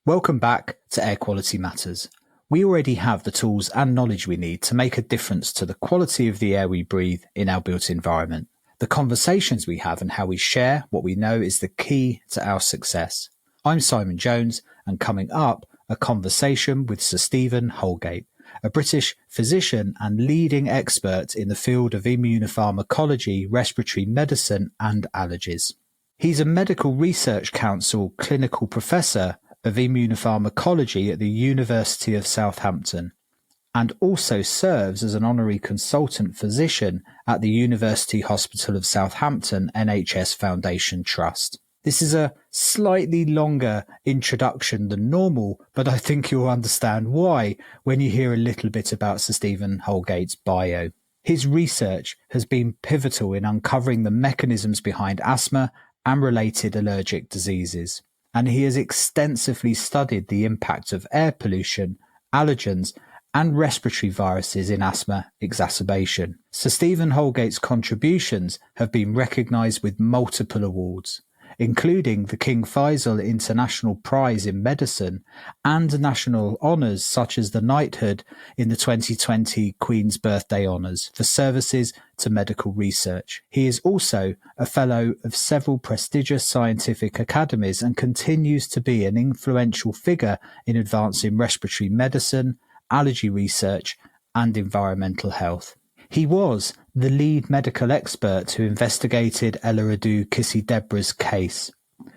Welcome back to Air Quality Matters. We already have the tools and knowledge we need to make a difference to the quality of the air we breathe in our built environment. The conversations we have and how we share what we know is the key to our success. I'm Simon Jones, and coming up, a conversation with Sir Stephen Holgate, a British physician and leading expert in the field of immunopharmacology, respiratory medicine and allergies. He's a Medical Research Council clinical professor of immunopharmacology at the University of Southampton, and also serves as an honorary consultant physician at the University Hospital of Southampton NHS Foundation Trust. This is a slightly longer introduction than normal, but I think you'll understand why when you hear a little bit about Sir Stephen Holgate's bio. His research has been pivotal in uncovering the mechanisms behind asthma and related allergic diseases, and he has extensively studied the impact of air pollution, allergens, and respiratory viruses in asthma exacerbation. Sir Stephen Holgate's contributions have been recognised with multiple awards, including the King Faisal International Prize in Medicine and national honours such as the knighthood in the 2020 Queen's Birthday Honours for services to medical research. He is also a fellow of several prestigious scientific academies and continues to be an influential figure in advancing respiratory medicine, allergy research and environmental health. He was the lead medical expert who investigated Eliradou Kissi-Debra's case,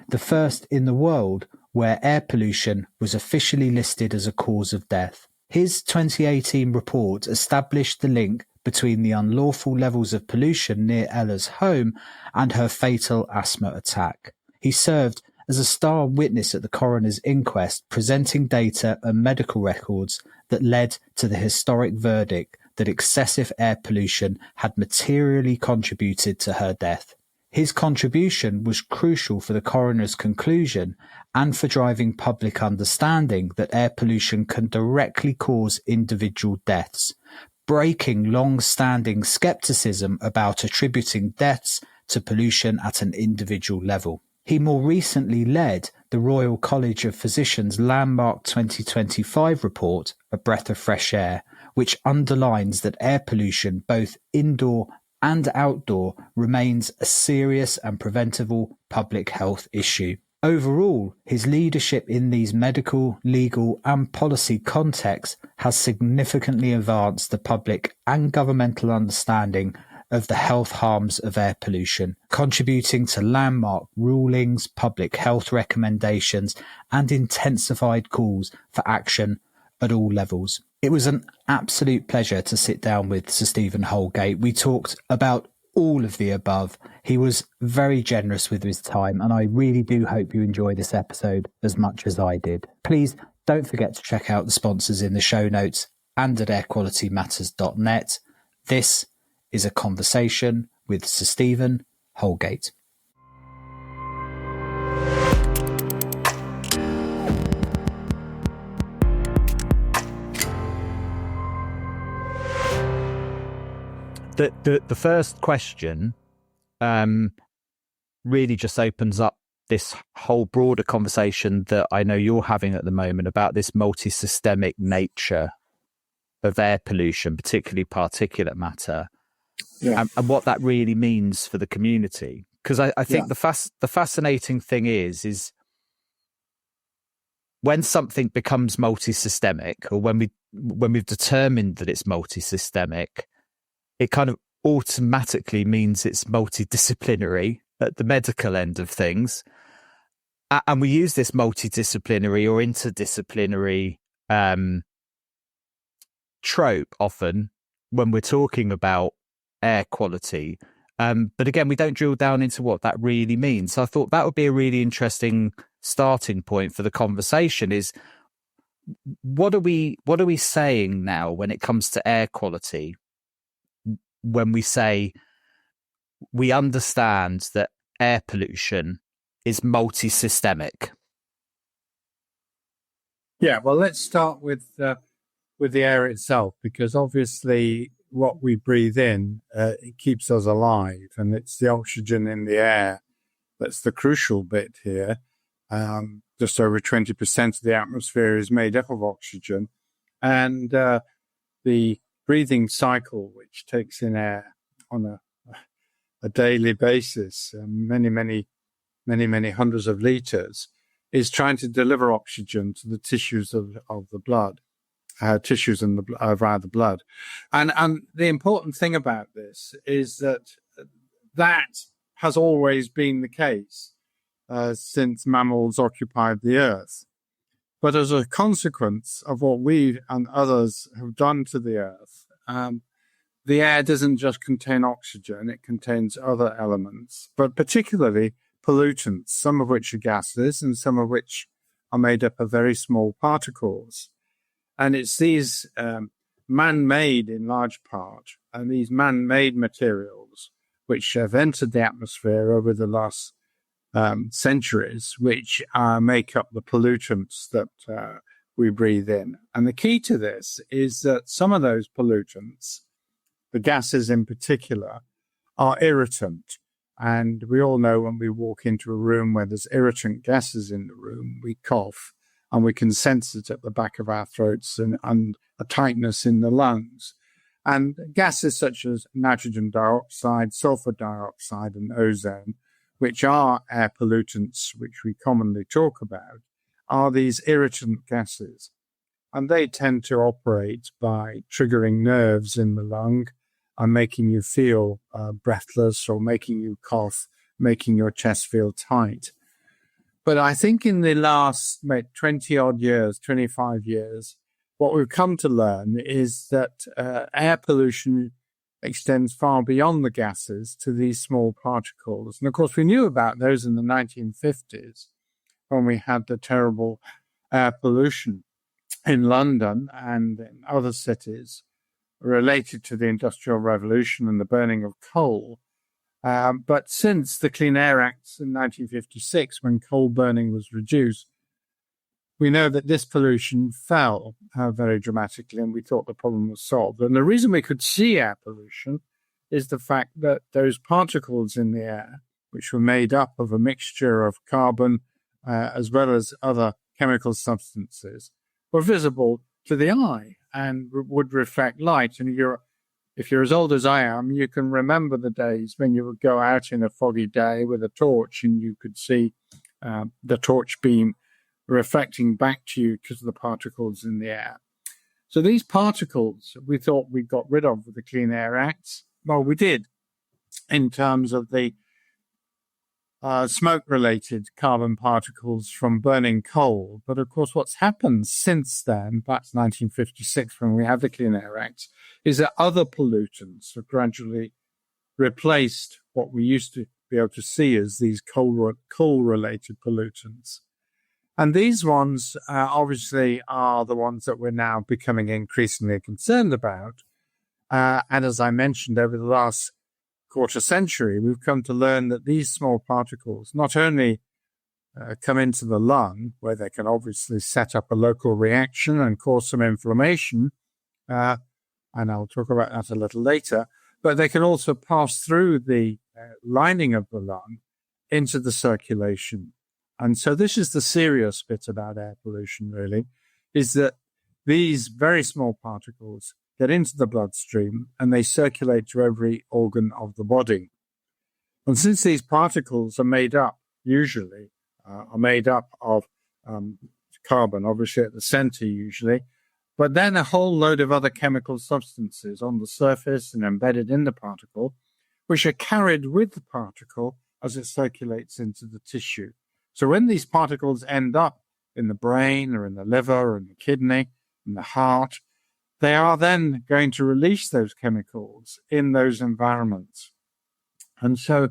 the first in the world where air pollution was officially listed as a cause of death. His 2018 report established the link between the unlawful levels of pollution near Ella's home and her fatal asthma attack. He served as a star witness at the coroner's inquest, presenting data and medical records that led to the historic verdict that excessive air pollution had materially contributed to her death. His contribution was crucial for the coroner's conclusion and for driving public understanding that air pollution can directly cause individual deaths, breaking long-standing skepticism about attributing deaths to pollution at an individual level. He more recently led the Royal College of Physicians' landmark 2025 report, A Breath of Fresh Air, which underlines that air pollution, both indoor and outdoor, remains a serious and preventable public health issue. Overall, his leadership in these medical, legal and policy contexts has significantly advanced the public and governmental understanding of the health harms of air pollution, contributing to landmark rulings, public health recommendations and intensified calls for action at all levels. It was an absolute pleasure to sit down with Sir Stephen Holgate. We talked about all of the above. He was very generous with his time, and I really do hope you enjoy this episode as much as I did. Please don't forget to check out the sponsors in the show notes and at airqualitymatters.net. This is a conversation with Sir Stephen Holgate. The first question really just opens up this whole broader conversation that I know you're having at the moment about this multisystemic nature of air pollution, particularly particulate matter, and what that really means for the community. Because I think the fascinating thing is when something becomes multisystemic, or when we've determined that it's multisystemic, it kind of automatically means it's multidisciplinary at the medical end of things. And we use this multidisciplinary or interdisciplinary trope often when we're talking about air quality. But again, we don't drill down into what that really means. So I thought that would be a really interesting starting point for the conversation is what are we saying now when it comes to air quality? When we say we understand that air pollution is multisystemic. Yeah, well, let's start with the air itself, because obviously what we breathe in, it keeps us alive, and it's the oxygen in the air that's the crucial bit here. just over 20% of the atmosphere is made up of oxygen. And the breathing cycle, which takes in air on a daily basis, many hundreds of liters, is trying to deliver oxygen to the tissues of the blood, tissues in via the blood. And the important thing about this is that has always been the case since mammals occupied the earth. But as a consequence of what we and others have done to the earth, the air doesn't just contain oxygen, it contains other elements, but particularly pollutants, some of which are gases and some of which are made up of very small particles. And it's these man-made, in large part, and these man-made materials which have entered the atmosphere over the last centuries, which make up the pollutants that we breathe in. And the key to this is that some of those pollutants, the gases in particular, are irritant. And we all know when we walk into a room where there's irritant gases in the room, we cough and we can sense it at the back of our throats and a tightness in the lungs. And gases such as nitrogen dioxide, sulfur dioxide, and ozone, which are air pollutants, which we commonly talk about, are these irritant gases. And they tend to operate by triggering nerves in the lung and making you feel breathless or making you cough, making your chest feel tight. But I think in the last 20-odd years, 25 years, what we've come to learn is that air pollution extends far beyond the gases to these small particles. And of course, we knew about those in the 1950s when we had the terrible air pollution in London and in other cities related to the Industrial Revolution and the burning of coal. But since the Clean Air Act in 1956, when coal burning was reduced, we know that this pollution fell very dramatically, and we thought the problem was solved. And the reason we could see air pollution is the fact that those particles in the air, which were made up of a mixture of carbon as well as other chemical substances, were visible to the eye and would reflect light. And if you're as old as I am, you can remember the days when you would go out in a foggy day with a torch and you could see the torch beam reflecting back to you because of the particles in the air. So these particles we thought we got rid of with the Clean Air Act. Well, we did in terms of the smoke-related carbon particles from burning coal. But of course, what's happened since then, back to 1956 when we had the Clean Air Act, is that other pollutants have gradually replaced what we used to be able to see as these coal-related pollutants. And these ones obviously are the ones that we're now becoming increasingly concerned about. And as I mentioned, over the last quarter century, we've come to learn that these small particles not only come into the lung, where they can obviously set up a local reaction and cause some inflammation, and I'll talk about that a little later, but they can also pass through the lining of the lung into the circulation. And so this is the serious bit about air pollution, really, is that these very small particles get into the bloodstream and they circulate to every organ of the body. And since these particles are made up, usually, are made up of carbon, obviously at the center usually, but then a whole load of other chemical substances on the surface and embedded in the particle, which are carried with the particle as it circulates into the tissue. So when these particles end up in the brain or in the liver or in the kidney, in the heart, they are then going to release those chemicals in those environments. And so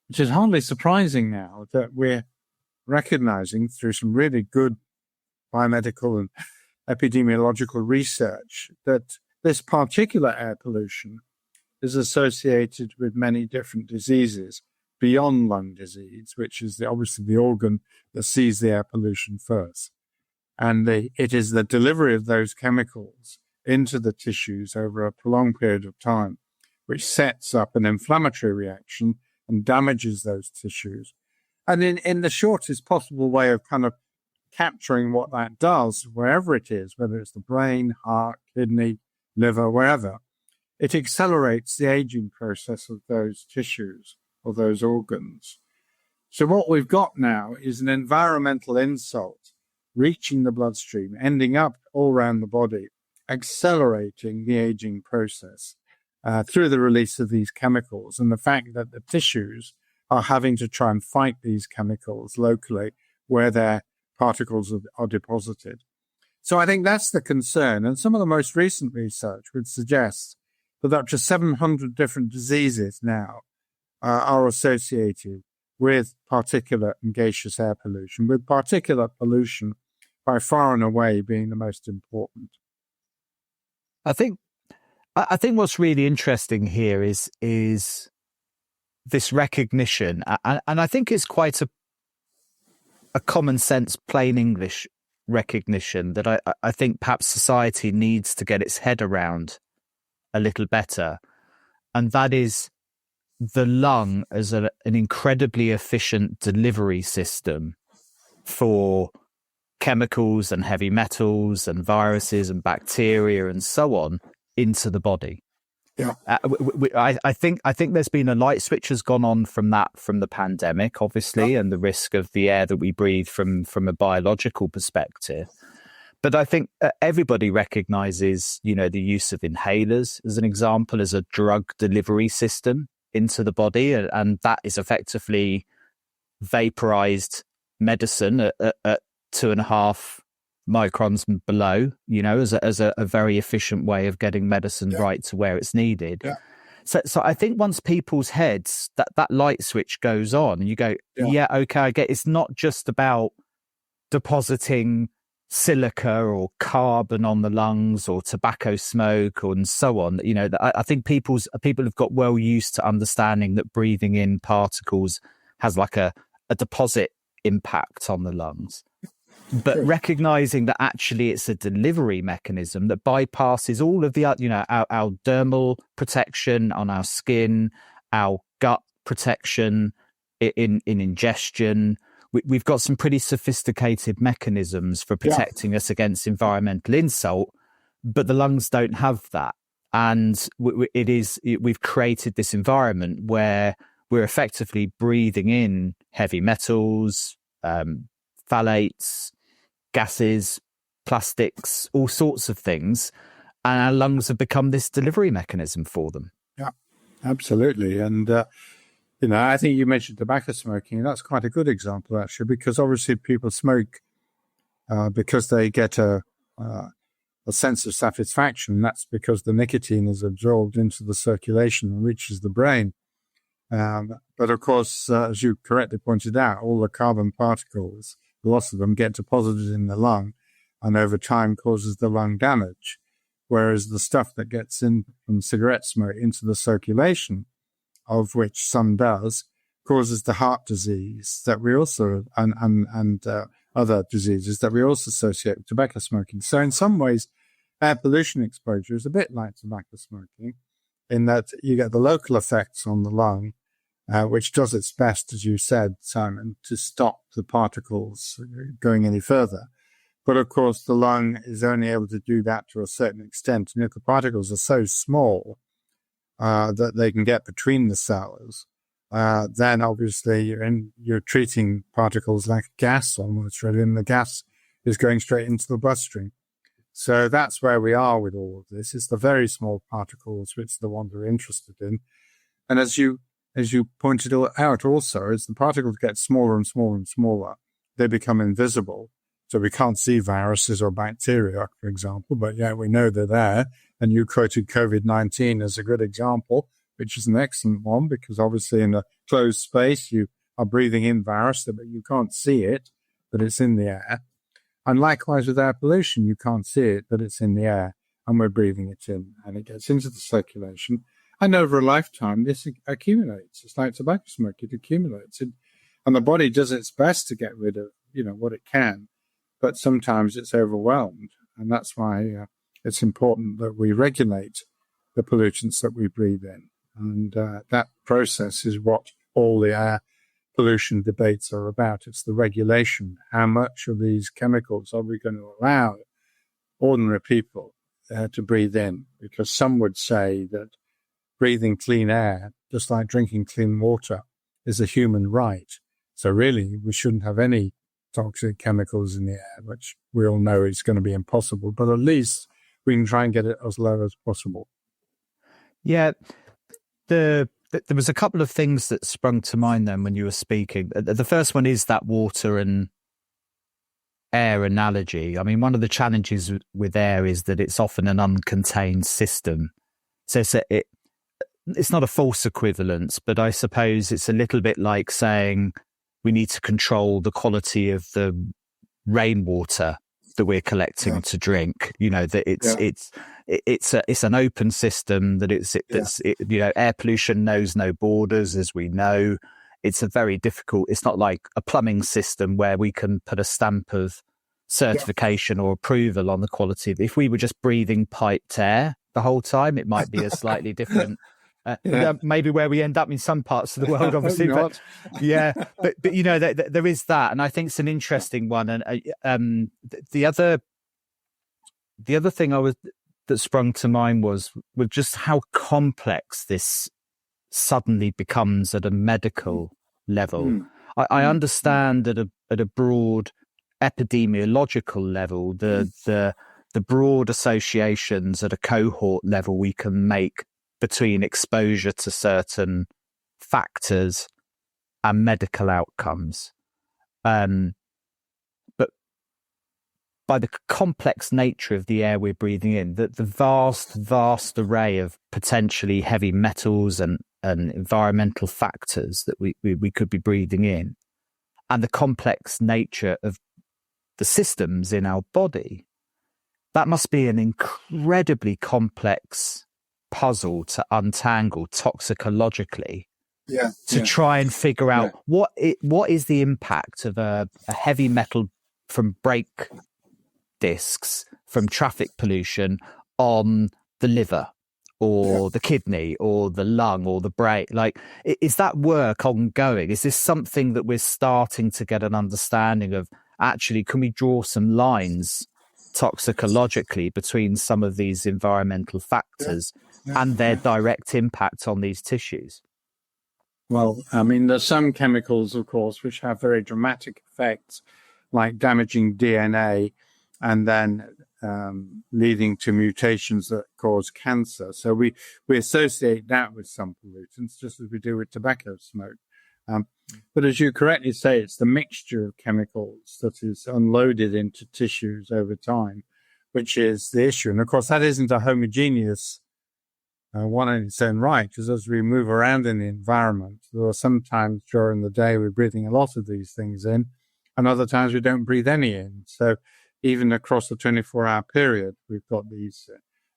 it is hardly surprising now that we're recognizing through some really good biomedical and epidemiological research that this particulate air pollution is associated with many different diseases beyond lung disease, which is obviously the organ that sees the air pollution first. And it is the delivery of those chemicals into the tissues over a prolonged period of time, which sets up an inflammatory reaction and damages those tissues. And in the shortest possible way of kind of capturing what that does, wherever it is, whether it's the brain, heart, kidney, liver, wherever, it accelerates the aging process of those tissues or those organs. So what we've got now is an environmental insult reaching the bloodstream, ending up all around the body, accelerating the aging process through the release of these chemicals, and the fact that the tissues are having to try and fight these chemicals locally where their particles are deposited. So I think that's the concern. And some of the most recent research would suggest that up to 700 different diseases now are associated with particulate and gaseous air pollution, with particulate pollution by far and away being the most important. I think what's really interesting here is this recognition, and I think it's quite a common sense, plain English recognition that I think perhaps society needs to get its head around a little better, and that is the lung as an incredibly efficient delivery system for chemicals and heavy metals and viruses and bacteria and so on into the body. Yeah, I think there's been a light switch has gone on from the pandemic, obviously, and the risk of the air that we breathe from a biological perspective. But I think everybody recognizes, the use of inhalers as an example, as a drug delivery system into the body, and that is effectively vaporized medicine at 2.5 microns below, as a very efficient way of getting medicine right to where it's needed. Yeah. So I think once people's heads, that light switch goes on and you go, okay, I get it's not just about depositing silica or carbon on the lungs or tobacco smoke and so on. I think people have got well used to understanding that breathing in particles has like a deposit impact on the lungs. But recognizing that actually it's a delivery mechanism that bypasses all of the, our dermal protection on our skin, our gut protection in ingestion. We've got some pretty sophisticated mechanisms for protecting us against environmental insult, but the lungs don't have that. And we've created this environment where we're effectively breathing in heavy metals, phthalates, gases, plastics, all sorts of things, and our lungs have become this delivery mechanism for them. Yeah, absolutely. And I think you mentioned tobacco smoking, and that's quite a good example actually, because obviously people smoke because they get a sense of satisfaction. That's because the nicotine is absorbed into the circulation and reaches the brain. But of course, as you correctly pointed out, all the carbon particles, lots of them get deposited in the lung and over time causes the lung damage. Whereas the stuff that gets in from cigarette smoke into the circulation, of which some does, causes the heart disease that we also, and other diseases that we also associate with tobacco smoking. So in some ways, air pollution exposure is a bit like tobacco smoking in that you get the local effects on the lung, which does its best, as you said, Simon, to stop the particles going any further. But of course, the lung is only able to do that to a certain extent. And if the particles are so small that they can get between the cells, then obviously you're treating particles like gas almost, really, and the gas is going straight into the bloodstream. So that's where we are with all of this. It's the very small particles which are the ones we're interested in. And as you pointed out also, as the particles get smaller and smaller and smaller, they become invisible. So we can't see viruses or bacteria, for example, but we know they're there. And you quoted COVID-19 as a good example, which is an excellent one, because obviously in a closed space, you are breathing in virus, but you can't see it, but it's in the air. And likewise with air pollution, you can't see it, but it's in the air, and we're breathing it in, and it gets into the circulation. And over a lifetime, this accumulates. It's like tobacco smoke, it accumulates. And the body does its best to get rid of, what it can, but sometimes it's overwhelmed. And that's why it's important that we regulate the pollutants that we breathe in. And that process is what all the air pollution debates are about. It's the regulation. How much of these chemicals are we going to allow ordinary people to breathe in? Because some would say that breathing clean air, just like drinking clean water, is a human right. So really, we shouldn't have any toxic chemicals in the air, which we all know is going to be impossible. But at least we can try and get it as low as possible. Yeah, there was a couple of things that sprung to mind then when you were speaking. The first one is that water and air analogy. I mean, one of the challenges with air is that it's often an uncontained system. So it's not a false equivalence, but I suppose it's a little bit like saying we need to control the quality of the rainwater that we're collecting to drink. You know, that it's an open system, that air pollution knows no borders, as we know. It's a very difficult, it's not like a plumbing system where we can put a stamp of certification or approval on the quality. If we were just breathing piped air the whole time, it might be a slightly different maybe where we end up in some parts of the world, obviously. But you know, there is that, and I think it's an interesting one. And the other thing that sprung to mind was just how complex this suddenly becomes at a medical level. I understand that at a broad epidemiological level, the broad associations at a cohort level we can make between exposure to certain factors and medical outcomes. But by the complex nature of the air we're breathing in, the vast array of potentially heavy metals and environmental factors that we could be breathing in, and the complex nature of the systems in our body, that must be an incredibly complex puzzle to untangle toxicologically, to try and figure out what is the impact of a heavy metal from brake discs from traffic pollution on the liver or the kidney or the lung or the brain. Like, is that work ongoing? Is this something that we're starting to get an understanding of? Actually, can we draw some lines toxicologically between some of these environmental factors and their direct impact on these tissues? Well, I mean, there's some chemicals, of course, which have very dramatic effects, like damaging DNA and then leading to mutations that cause cancer. So we associate that with some pollutants, just as we do with tobacco smoke. But as you correctly say, it's the mixture of chemicals that is unloaded into tissues over time, which is the issue. And of course, that isn't a homogeneous one in its own right, because as we move around in the environment, there are some times during the day we're breathing a lot of these things in, and other times we don't breathe any in. So even across the 24-hour period, we've got these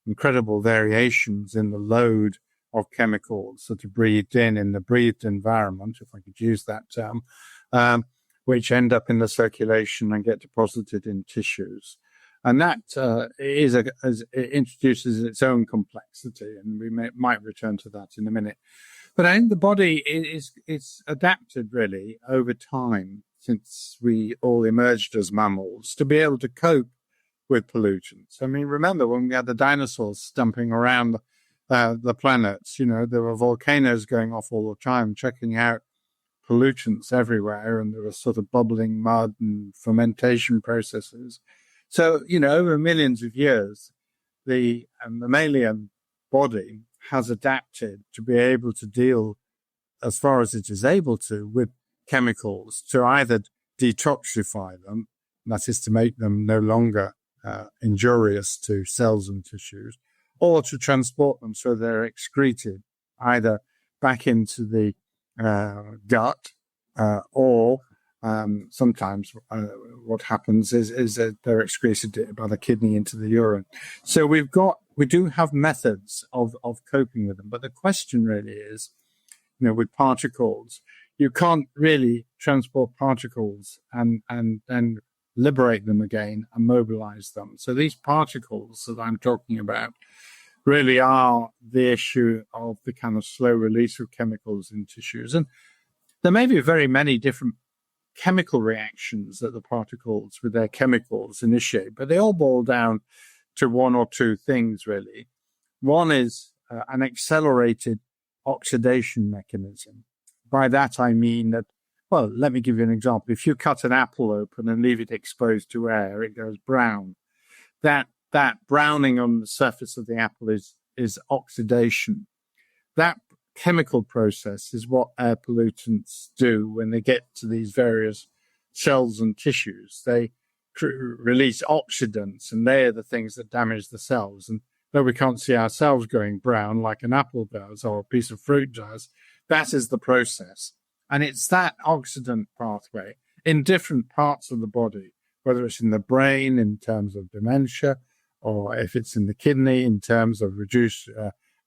incredible variations in the load of chemicals that are breathed in the breathed environment, if I could use that term, which end up in the circulation and get deposited in tissues. And that it introduces its own complexity, and we might return to that in a minute. But I think the body it's adapted really over time, since we all emerged as mammals, to be able to cope with pollutants. I mean, remember when we had the dinosaurs stumping around the planets, you know, there were volcanoes going off all the time, checking out pollutants everywhere, and there was sort of bubbling mud and fermentation processes. So, you know, over millions of years, the mammalian body has adapted to be able to deal, as far as it is able to, with chemicals, to either detoxify them, that is to make them no longer injurious to cells and tissues, or to transport them so they're excreted either back into the gut or sometimes what happens is that they're excreted by the kidney into the urine. So we do have methods of coping with them. But the question really is, you know, with particles, you can't really transport particles and then liberate them again and mobilize them. So these particles that I'm talking about really are the issue of the kind of slow release of chemicals in tissues. And there may be very many different chemical reactions that the particles with their chemicals initiate, but they all boil down to one or two things, really. One is an accelerated oxidation mechanism. By that, I mean that, well, let me give you an example. If you cut an apple open and leave it exposed to air, it goes brown. That browning on the surface of the apple is oxidation. That chemical process is what air pollutants do when they get to these various cells and tissues. They release oxidants, and they are the things that damage the cells. And though we can't see our cells going brown like an apple does or a piece of fruit does, that is the process. And it's that oxidant pathway in different parts of the body, whether it's in the brain in terms of dementia, or if it's in the kidney in terms of reduced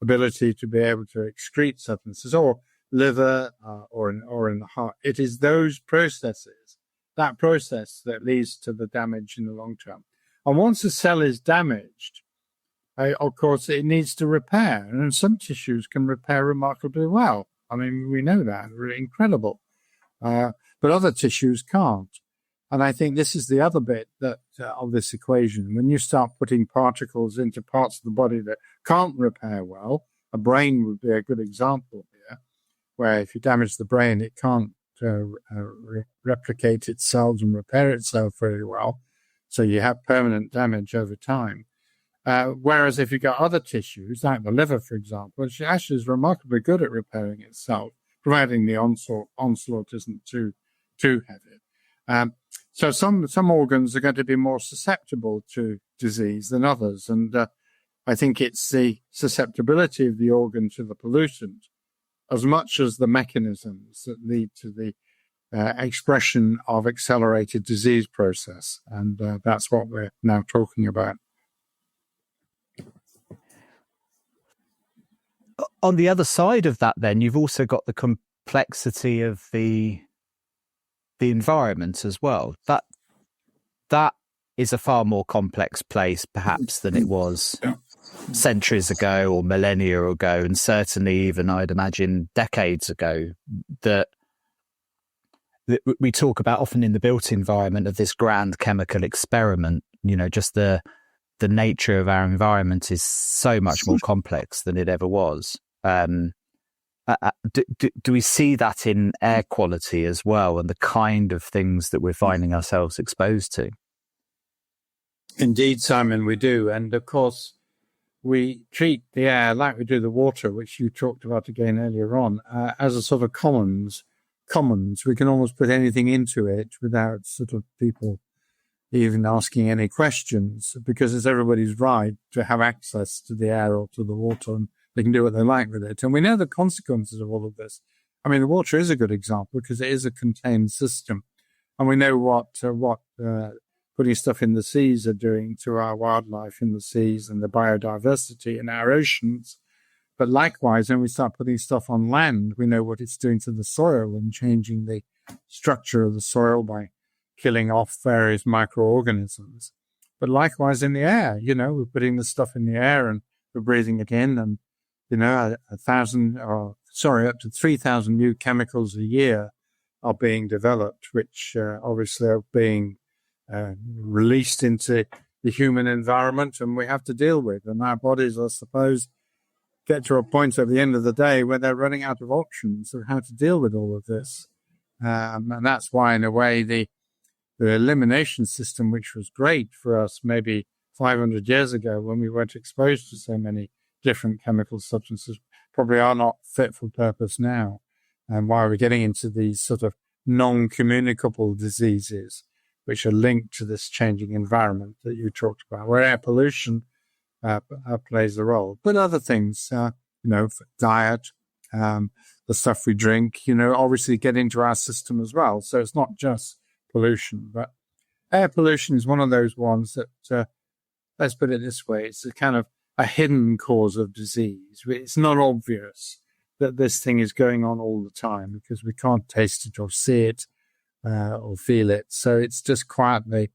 ability to be able to excrete substances, or liver, or in the heart. It is those processes, that process, that leads to the damage in the long term. And once a cell is damaged, of course, it needs to repair. And some tissues can repair remarkably well. I mean, we know that, really incredible. But other tissues can't. And I think this is the other bit that of this equation. When you start putting particles into parts of the body that can't repair well, a brain would be a good example here, where if you damage the brain, it can't replicate its cells and repair itself very well. So you have permanent damage over time. Whereas if you've got other tissues, like the liver, for example, which actually is remarkably good at repairing itself, providing the onslaught isn't too heavy. So some organs are going to be more susceptible to disease than others. And I think it's the susceptibility of the organ to the pollutant as much as the mechanisms that lead to the expression of accelerated disease process. And that's what we're now talking about. On the other side of that, then, you've also got the complexity of the environment as well. That is a far more complex place, perhaps, than it was centuries ago or millennia ago, and certainly even, I'd imagine, decades ago. That we talk about often in the built environment of this grand chemical experiment. You know, just the nature of our environment is so much more complex than it ever was. Do we see that in air quality as well, and the kind of things that we're finding ourselves exposed to? Indeed, Simon, we do. And of course, we treat the air like we do the water, which you talked about again earlier on, as a sort of commons. We can almost put anything into it without sort of people even asking any questions, because it's everybody's right to have access to the air or to the water, and they can do what they like with it. And we know the consequences of all of this. I mean, the water is a good example because it is a contained system. And we know what putting stuff in the seas are doing to our wildlife in the seas and the biodiversity in our oceans. But likewise, when we start putting stuff on land, we know what it's doing to the soil and changing the structure of the soil by killing off various microorganisms. But likewise in the air, you know, we're putting the stuff in the air and we're breathing it in, and you know, up to 3,000 new chemicals a year are being developed, which obviously are being released into the human environment, and we have to deal with. And our bodies, I suppose, get to a point at the end of the day where they're running out of options of how to deal with all of this. And that's why, in a way, the elimination system, which was great for us maybe 500 years ago when we weren't exposed to so many different chemical substances, probably are not fit for purpose now. And why we're getting into these sort of non-communicable diseases, which are linked to this changing environment that you talked about, where air pollution plays a role. But other things, you know, diet, the stuff we drink, you know, obviously get into our system as well. So it's not just pollution, but air pollution is one of those ones that, let's put it this way, it's a kind of a hidden cause of disease. It's not obvious that this thing is going on all the time because we can't taste it or see it or feel it. So it's just quietly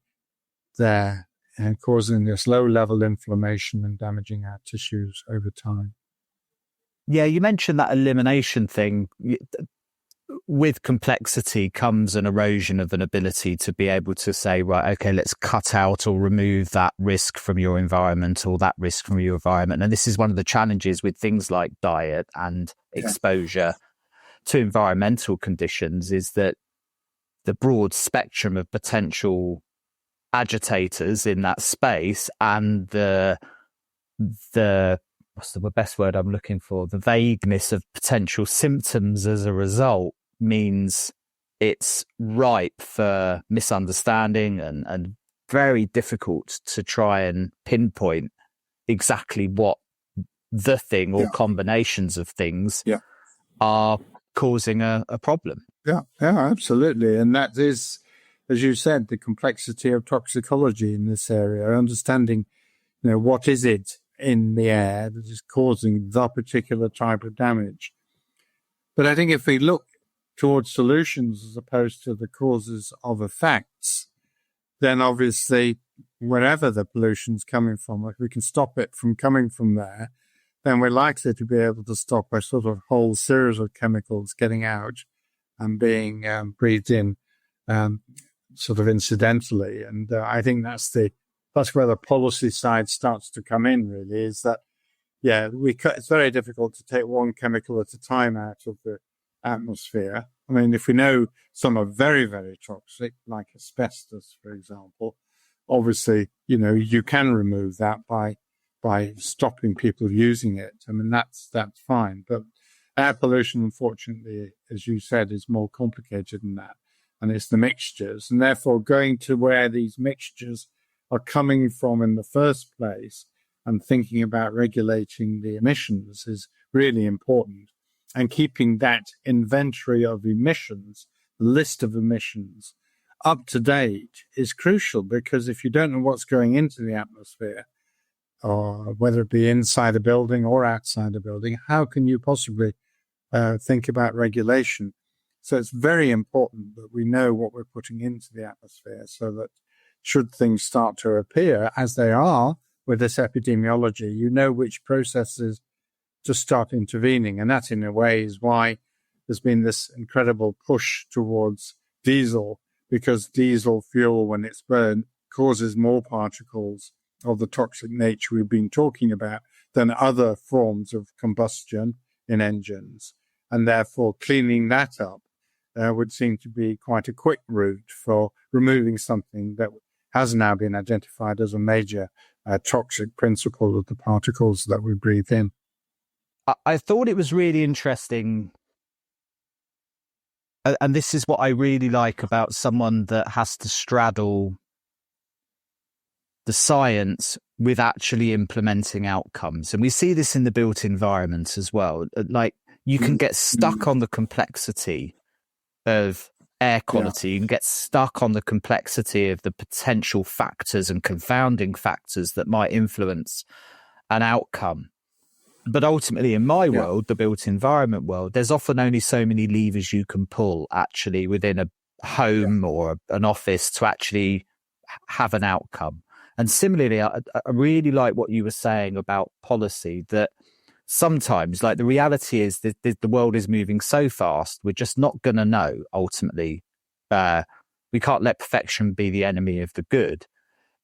there and causing this low-level inflammation and damaging our tissues over time. Yeah, you mentioned that elimination thing. with complexity comes an erosion of an ability to be able to say, right, okay, let's cut out or remove that risk from your environment or that risk from your environment. And this is one of the challenges with things like diet and exposure to environmental conditions, is that the broad spectrum of potential agitators in that space and the what's the best word I'm looking for? The vagueness of potential symptoms as a result means it's ripe for misunderstanding and very difficult to try and pinpoint exactly what the thing or combinations of things are causing a problem. Yeah, absolutely. And that is, as you said, the complexity of toxicology in this area, understanding, what is it in the air that is causing the particular type of damage. But I think if we look towards solutions as opposed to the causes of effects, then obviously wherever the pollution's coming from, if we can stop it from coming from there, then we're likely to be able to stop a sort of whole series of chemicals getting out and being breathed in sort of incidentally. And I think that's where the policy side starts to come in, really, is that, it's very difficult to take one chemical at a time out of the atmosphere. I mean, if we know some are very, very toxic, like asbestos, for example, obviously, you can remove that by stopping people using it. I mean, that's fine. But air pollution, unfortunately, as you said, is more complicated than that. And it's the mixtures. And therefore, going to where these mixtures are coming from in the first place and thinking about regulating the emissions is really important. And keeping that inventory of emissions, list of emissions, up to date is crucial, because if you don't know what's going into the atmosphere, or whether it be inside a building or outside a building, how can you possibly think about regulation? So it's very important that we know what we're putting into the atmosphere, so that should things start to appear, as they are with this epidemiology, which processes to start intervening. And that, in a way, is why there's been this incredible push towards diesel, because diesel fuel, when it's burned, causes more particles of the toxic nature we've been talking about than other forms of combustion in engines. And therefore, cleaning that up would seem to be quite a quick route for removing something that has now been identified as a major toxic principle of the particles that we breathe in. I thought it was really interesting, and this is what I really like about someone that has to straddle the science with actually implementing outcomes. And we see this in the built environment as well. Like, you can get stuck on the complexity of air quality, you can get stuck on the complexity of the potential factors and confounding factors that might influence an outcome. But ultimately, in my world, the built environment world, there's often only so many levers you can pull actually within a home or an office to actually have an outcome. And similarly, I really like what you were saying about policy, that sometimes, like, the reality is that the world is moving so fast, we're just not going to know ultimately. We can't let perfection be the enemy of the good.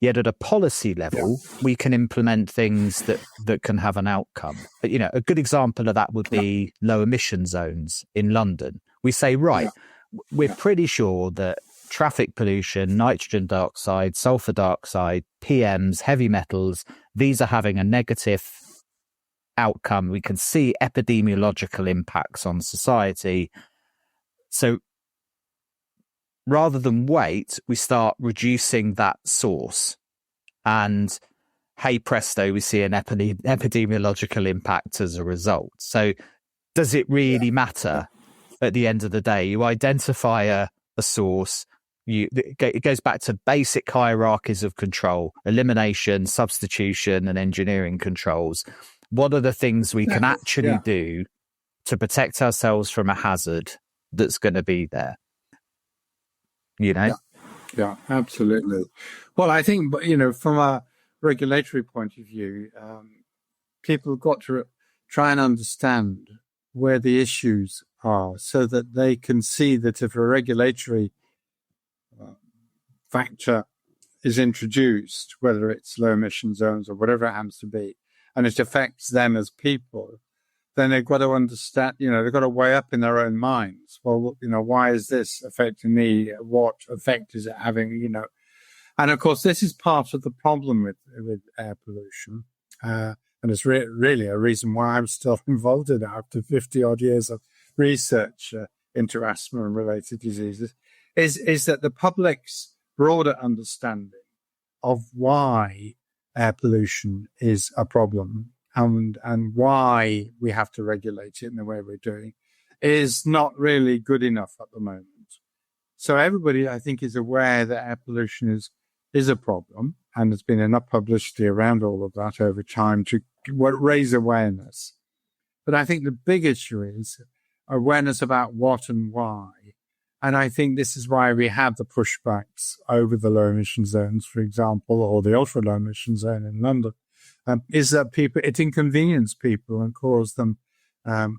Yet at a policy level, we can implement things that can have an outcome. But, a good example of that would be low emission zones in London. We say, right, we're pretty sure that traffic pollution, nitrogen dioxide, sulfur dioxide, PMs, heavy metals, these are having a negative outcome. We can see epidemiological impacts on society. So rather than wait, we start reducing that source. And hey presto, we see an epidemiological impact as a result. So does it really matter at the end of the day? You identify a source. It goes back to basic hierarchies of control: elimination, substitution, and engineering controls. What are the things we can actually do to protect ourselves from a hazard that's going to be there? Yeah, absolutely. Well, I think, from a regulatory point of view, people have got to try and understand where the issues are, so that they can see that if a regulatory factor is introduced, whether it's low emission zones or whatever it happens to be, and it affects them as people, then they've got to understand, they've got to weigh up in their own minds. Well, why is this affecting me? What effect is it having, And of course, this is part of the problem with air pollution. And it's really a reason why I'm still involved in it after 50 odd years of research into asthma and related diseases, is that the public's broader understanding of why air pollution is a problem and why we have to regulate it in the way we're doing is not really good enough at the moment. So everybody, I think, is aware that air pollution is a problem, and there's been enough publicity around all of that over time to raise awareness. But I think the big issue is awareness about what and why. And I think this is why we have the pushbacks over the low emission zones, for example, or the ultra low emission zone in London, is that it inconveniences people and cause them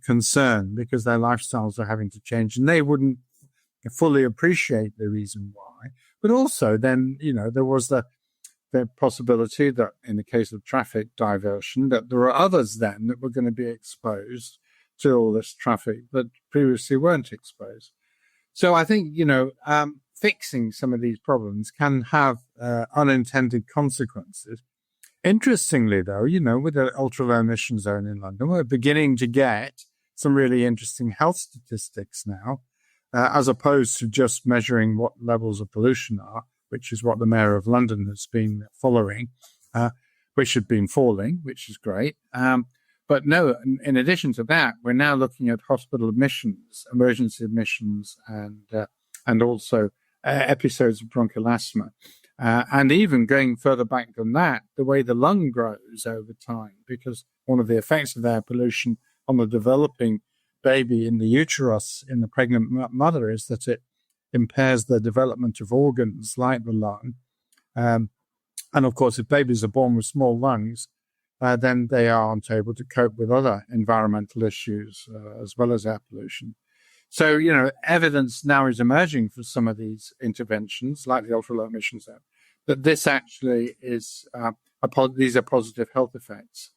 concern because their lifestyles are having to change, and they wouldn't fully appreciate the reason why. But also then, there was the possibility that in the case of traffic diversion, that there are others then that were going to be exposed to all this traffic that previously weren't exposed. So I think, fixing some of these problems can have unintended consequences. Interestingly, though, with the ultra low emission zone in London, we're beginning to get some really interesting health statistics now, as opposed to just measuring what levels of pollution are, which is what the Mayor of London has been following, which had been falling, which is great. But no, in addition to that, we're now looking at hospital admissions, emergency admissions, and also episodes of bronchial asthma. And even going further back than that, the way the lung grows over time, because one of the effects of air pollution on the developing baby in the uterus in the pregnant mother is that it impairs the development of organs like the lung. And of course, if babies are born with small lungs, then they aren't able to cope with other environmental issues as well as air pollution. So, evidence now is emerging for some of these interventions, like the ultra-low emission zone, that this actually is, these are positive health effects.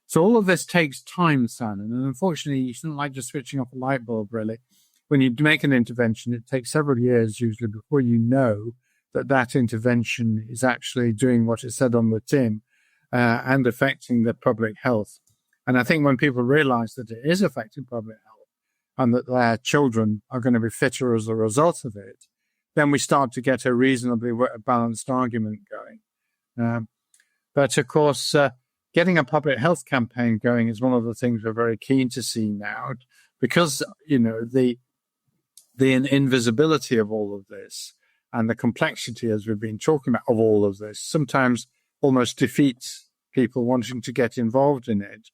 So all of this takes time, Simon, and unfortunately, you shouldn't like just switching off a light bulb, really. When you make an intervention, it takes several years usually before you know that intervention is actually doing what it said on the tin and affecting the public health. And I think when people realize that it is affecting public health, and that their children are going to be fitter as a result of it, then we start to get a reasonably balanced argument going. But of course, getting a public health campaign going is one of the things we're very keen to see now, because, the invisibility of all of this and the complexity, as we've been talking about, of all of this sometimes almost defeats people wanting to get involved in it.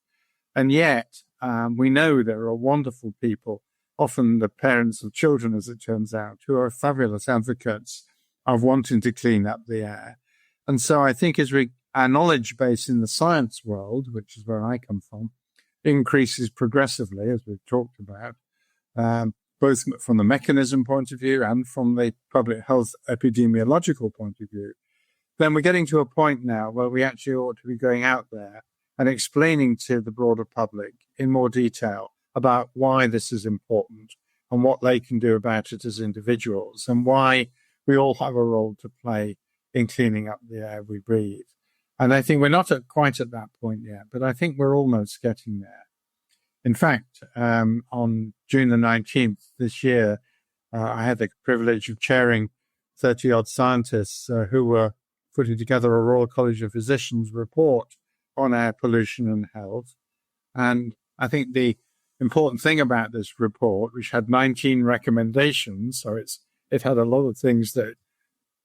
And yet, we know there are wonderful people, often the parents of children, as it turns out, who are fabulous advocates of wanting to clean up the air. And so I think as our knowledge base in the science world, which is where I come from, increases progressively, as we've talked about, both from the mechanism point of view and from the public health epidemiological point of view, then we're getting to a point now where we actually ought to be going out there and explaining to the broader public in more detail about why this is important and what they can do about it as individuals, and why we all have a role to play in cleaning up the air we breathe. And I think we're not quite at that point yet, but I think we're almost getting there. In fact, on June the 19th this year, I had the privilege of chairing 30-odd scientists who were putting together a Royal College of Physicians report on air pollution and health. And I think the important thing about this report, which had 19 recommendations, so it had a lot of things that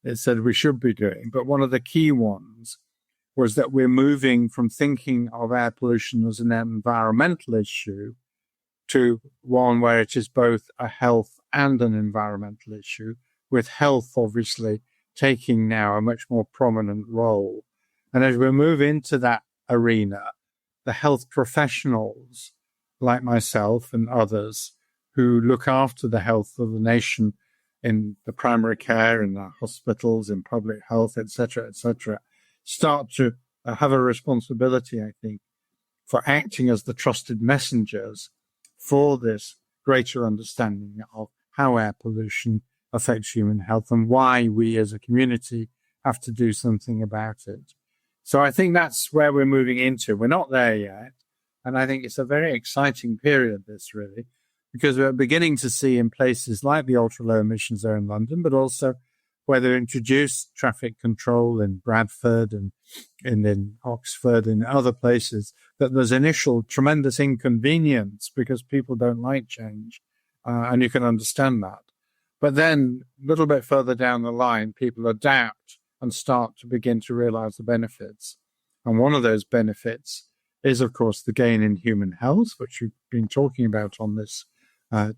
it said we should be doing, but one of the key ones was that we're moving from thinking of air pollution as an environmental issue to one where it is both a health and an environmental issue, with health obviously taking now a much more prominent role. And as we move into that arena, the health professionals like myself and others who look after the health of the nation in the primary care, in the hospitals, in public health, etc., start to have a responsibility, I think, for acting as the trusted messengers for this greater understanding of how air pollution affects human health and why we as a community have to do something about it. So I think that's where we're moving into. We're not there yet. And I think it's a very exciting period, this really, because we're beginning to see in places like the ultra-low emission zone in London, but also where they introduced traffic control in Bradford and in Oxford and other places, that there's initial tremendous inconvenience because people don't like change. And you can understand that. But then a little bit further down the line, people adapt and start to begin to realize the benefits. And one of those benefits is, of course, the gain in human health, which we've been talking about on this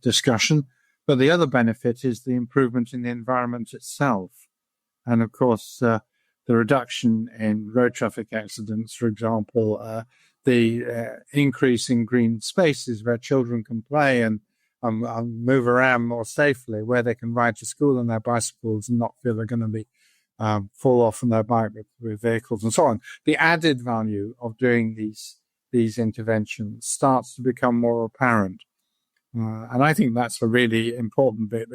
discussion. But the other benefit is the improvement in the environment itself. And of course, the reduction in road traffic accidents, for example, the increase in green spaces where children can play and move around more safely, where they can ride to school on their bicycles and not feel they're going to be fall off on their bike with vehicles and so on. The added value of doing these interventions starts to become more apparent. And I think that's a really important bit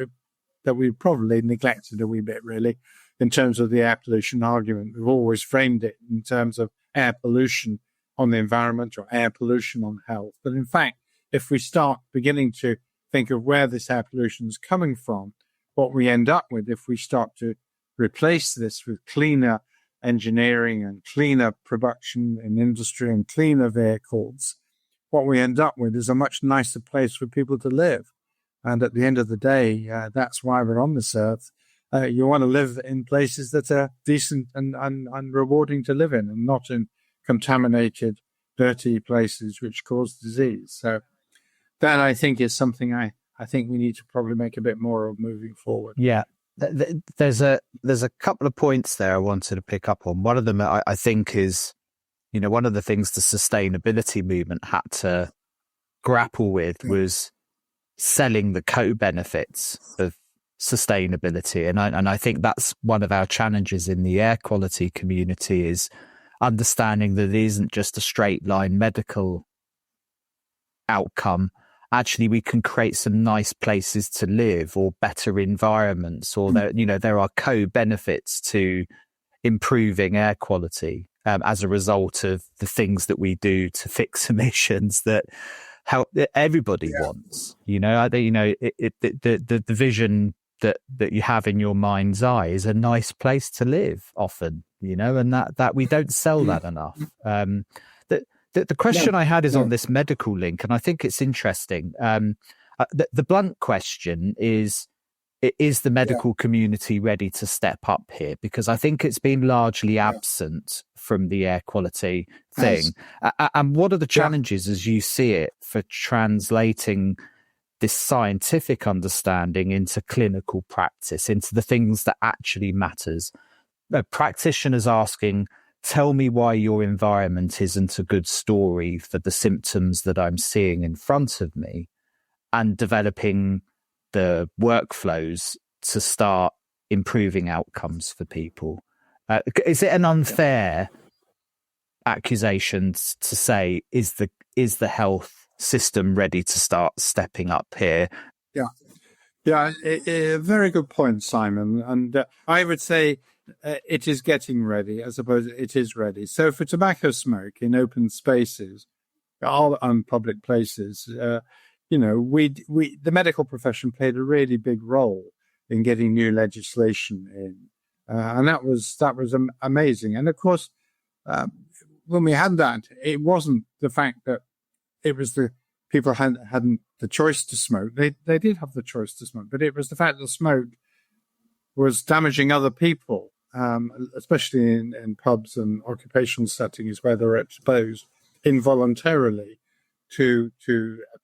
that we probably neglected a wee bit, really, in terms of the air pollution argument. We've always framed it in terms of air pollution on the environment or air pollution on health. But in fact, if we start beginning to think of where this air pollution is coming from, what we end up with, if we start to replace this with cleaner engineering and cleaner production in industry and cleaner vehicles, what we end up with is a much nicer place for people to live. And at the end of the day, that's why we're on this earth. You want to live in places that are decent and rewarding to live in, and not in contaminated, dirty places which cause disease. So that, I think, is something I think we need to probably make a bit more of moving forward. Yeah. There's a couple of points there I wanted to pick up on. One of them I think is, one of the things the sustainability movement had to grapple with was selling the co-benefits of sustainability. And I think that's one of our challenges in the air quality community, is understanding that it isn't just a straight line medical outcome. Actually, we can create some nice places to live, or better environments, or there are co-benefits to improving air quality as a result of the things that we do to fix emissions that everybody wants. The vision that you have in your mind's eye is a nice place to live often, and that we don't sell that enough. The question I had is on this medical link, and I think it's interesting. The blunt question is the medical community ready to step up here? Because I think it's been largely absent from the air quality thing. And what are the challenges as you see it for translating this scientific understanding into clinical practice, into the things that actually matters? Practitioners asking, tell me why your environment isn't a good story for the symptoms that I'm seeing in front of me, and developing the workflows to start improving outcomes for people. Is it an unfair accusation to say, is the health system ready to start stepping up here? A very good point, Simon. And I would say it is getting ready. I suppose it is ready. So for tobacco smoke in open spaces, all public places, the medical profession played a really big role in getting new legislation in, and that was amazing. And of course, when we had that, it wasn't the fact that it was the people hadn't the choice to smoke. They did have the choice to smoke, but it was the fact that smoke was damaging other people, especially in pubs and occupational settings where they're exposed involuntarily to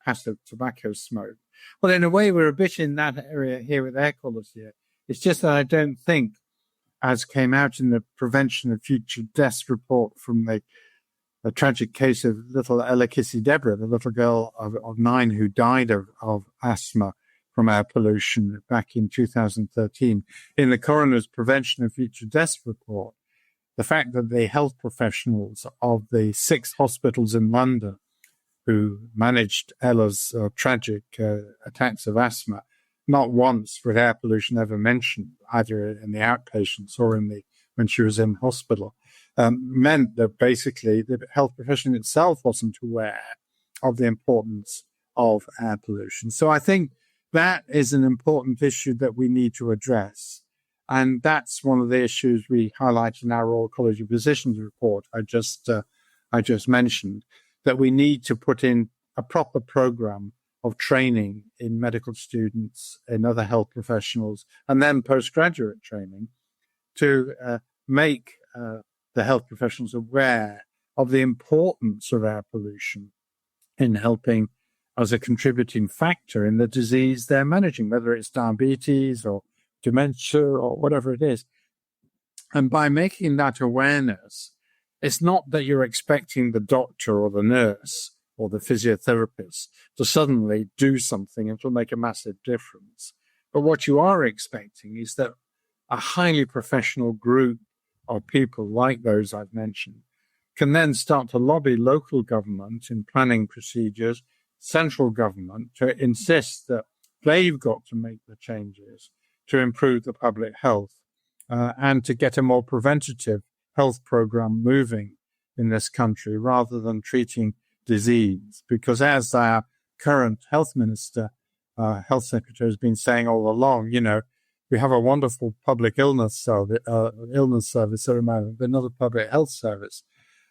passive tobacco smoke. Well, in a way, we're a bit in that area here with air quality. It's just that I don't think, as came out in the Prevention of Future Deaths report from the the tragic case of little Ella Kissy Deborah, the little girl of 9 who died of asthma from air pollution back in 2013. In the coroner's prevention of future deaths report, the fact that the health professionals of the 6 hospitals in London who managed Ella's tragic attacks of asthma, not once was air pollution ever mentioned, either in the outpatients or when she was in hospital, meant that basically the health profession itself wasn't aware of the importance of air pollution. So I think that is an important issue that we need to address. And that's one of the issues we highlight in our Royal College of Physicians report I just mentioned, that we need to put in a proper program of training in medical students, in other health professionals, and then postgraduate training to make the health professionals aware of the importance of air pollution in helping as a contributing factor in the disease they're managing, whether it's diabetes or dementia or whatever it is. And by making that awareness, it's not that you're expecting the doctor or the nurse or the physiotherapist to suddenly do something and to make a massive difference. But what you are expecting is that a highly professional group of people like those I've mentioned can then start to lobby local government in planning procedures, central government, to insist that they've got to make the changes to improve the public health and to get a more preventative health program moving in this country rather than treating disease. Because as our current health minister, health secretary has been saying all along, we have a wonderful public illness service at the moment, but not a public health service.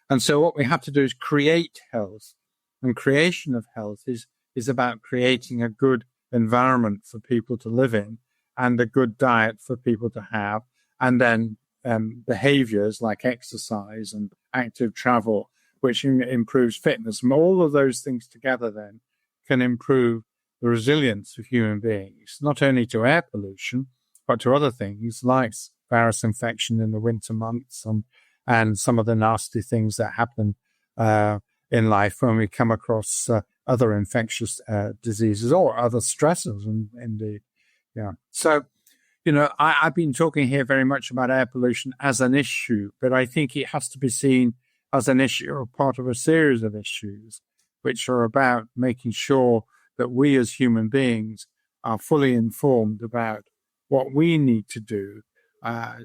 And so what we have to do is create health. And creation of health is about creating a good environment for people to live in and a good diet for people to have, and then behaviors like exercise and active travel, which improves fitness. And all of those things together then can improve the resilience of human beings, not only to air pollution, but to other things like virus infection in the winter months and some of the nasty things that happen in life when we come across other infectious diseases or other stressors, indeed. Yeah. So, I've been talking here very much about air pollution as an issue, but I think it has to be seen as an issue or part of a series of issues, which are about making sure that we as human beings are fully informed about what we need to do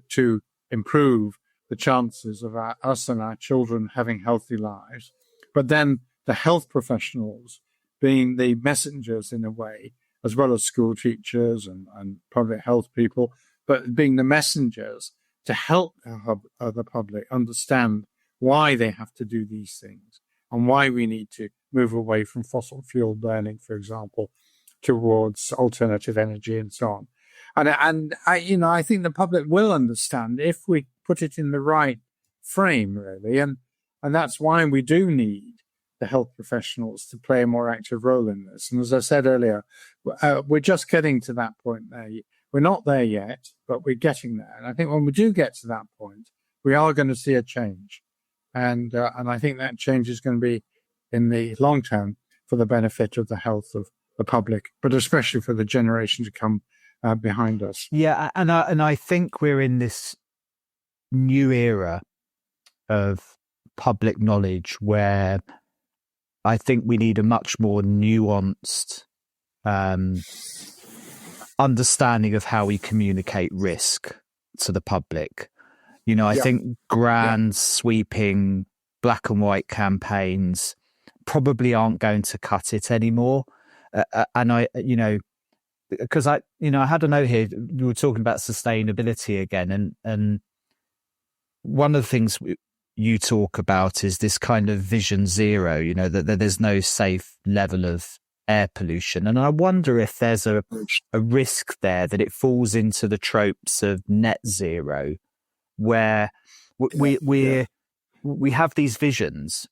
to improve the chances of us and our children having healthy lives. But then the health professionals being the messengers in a way, as well as school teachers and public health people, but being the messengers to help the public understand why they have to do these things and why we need to move away from fossil fuel burning, for example, towards alternative energy and so on. And I think the public will understand if we put it in the right frame, really. And that's why we do need the health professionals to play a more active role in this. And as I said earlier, we're just getting to that point there. We're not there yet, but we're getting there. And I think when we do get to that point, we are going to see a change. And I think that change is going to be in the long term for the benefit of the health of the public, but especially for the generation to come behind us. Yeah, and I think we're in this new era of public knowledge where I think we need a much more nuanced understanding of how we communicate risk to the public. I think grand, sweeping, black and white campaigns probably aren't going to cut it anymore. And because I had a note here, we were talking about sustainability again, and one of the things you talk about is this kind of vision zero, that there's no safe level of air pollution. And I wonder if there's a risk there that it falls into the tropes of net zero, where we have these visions,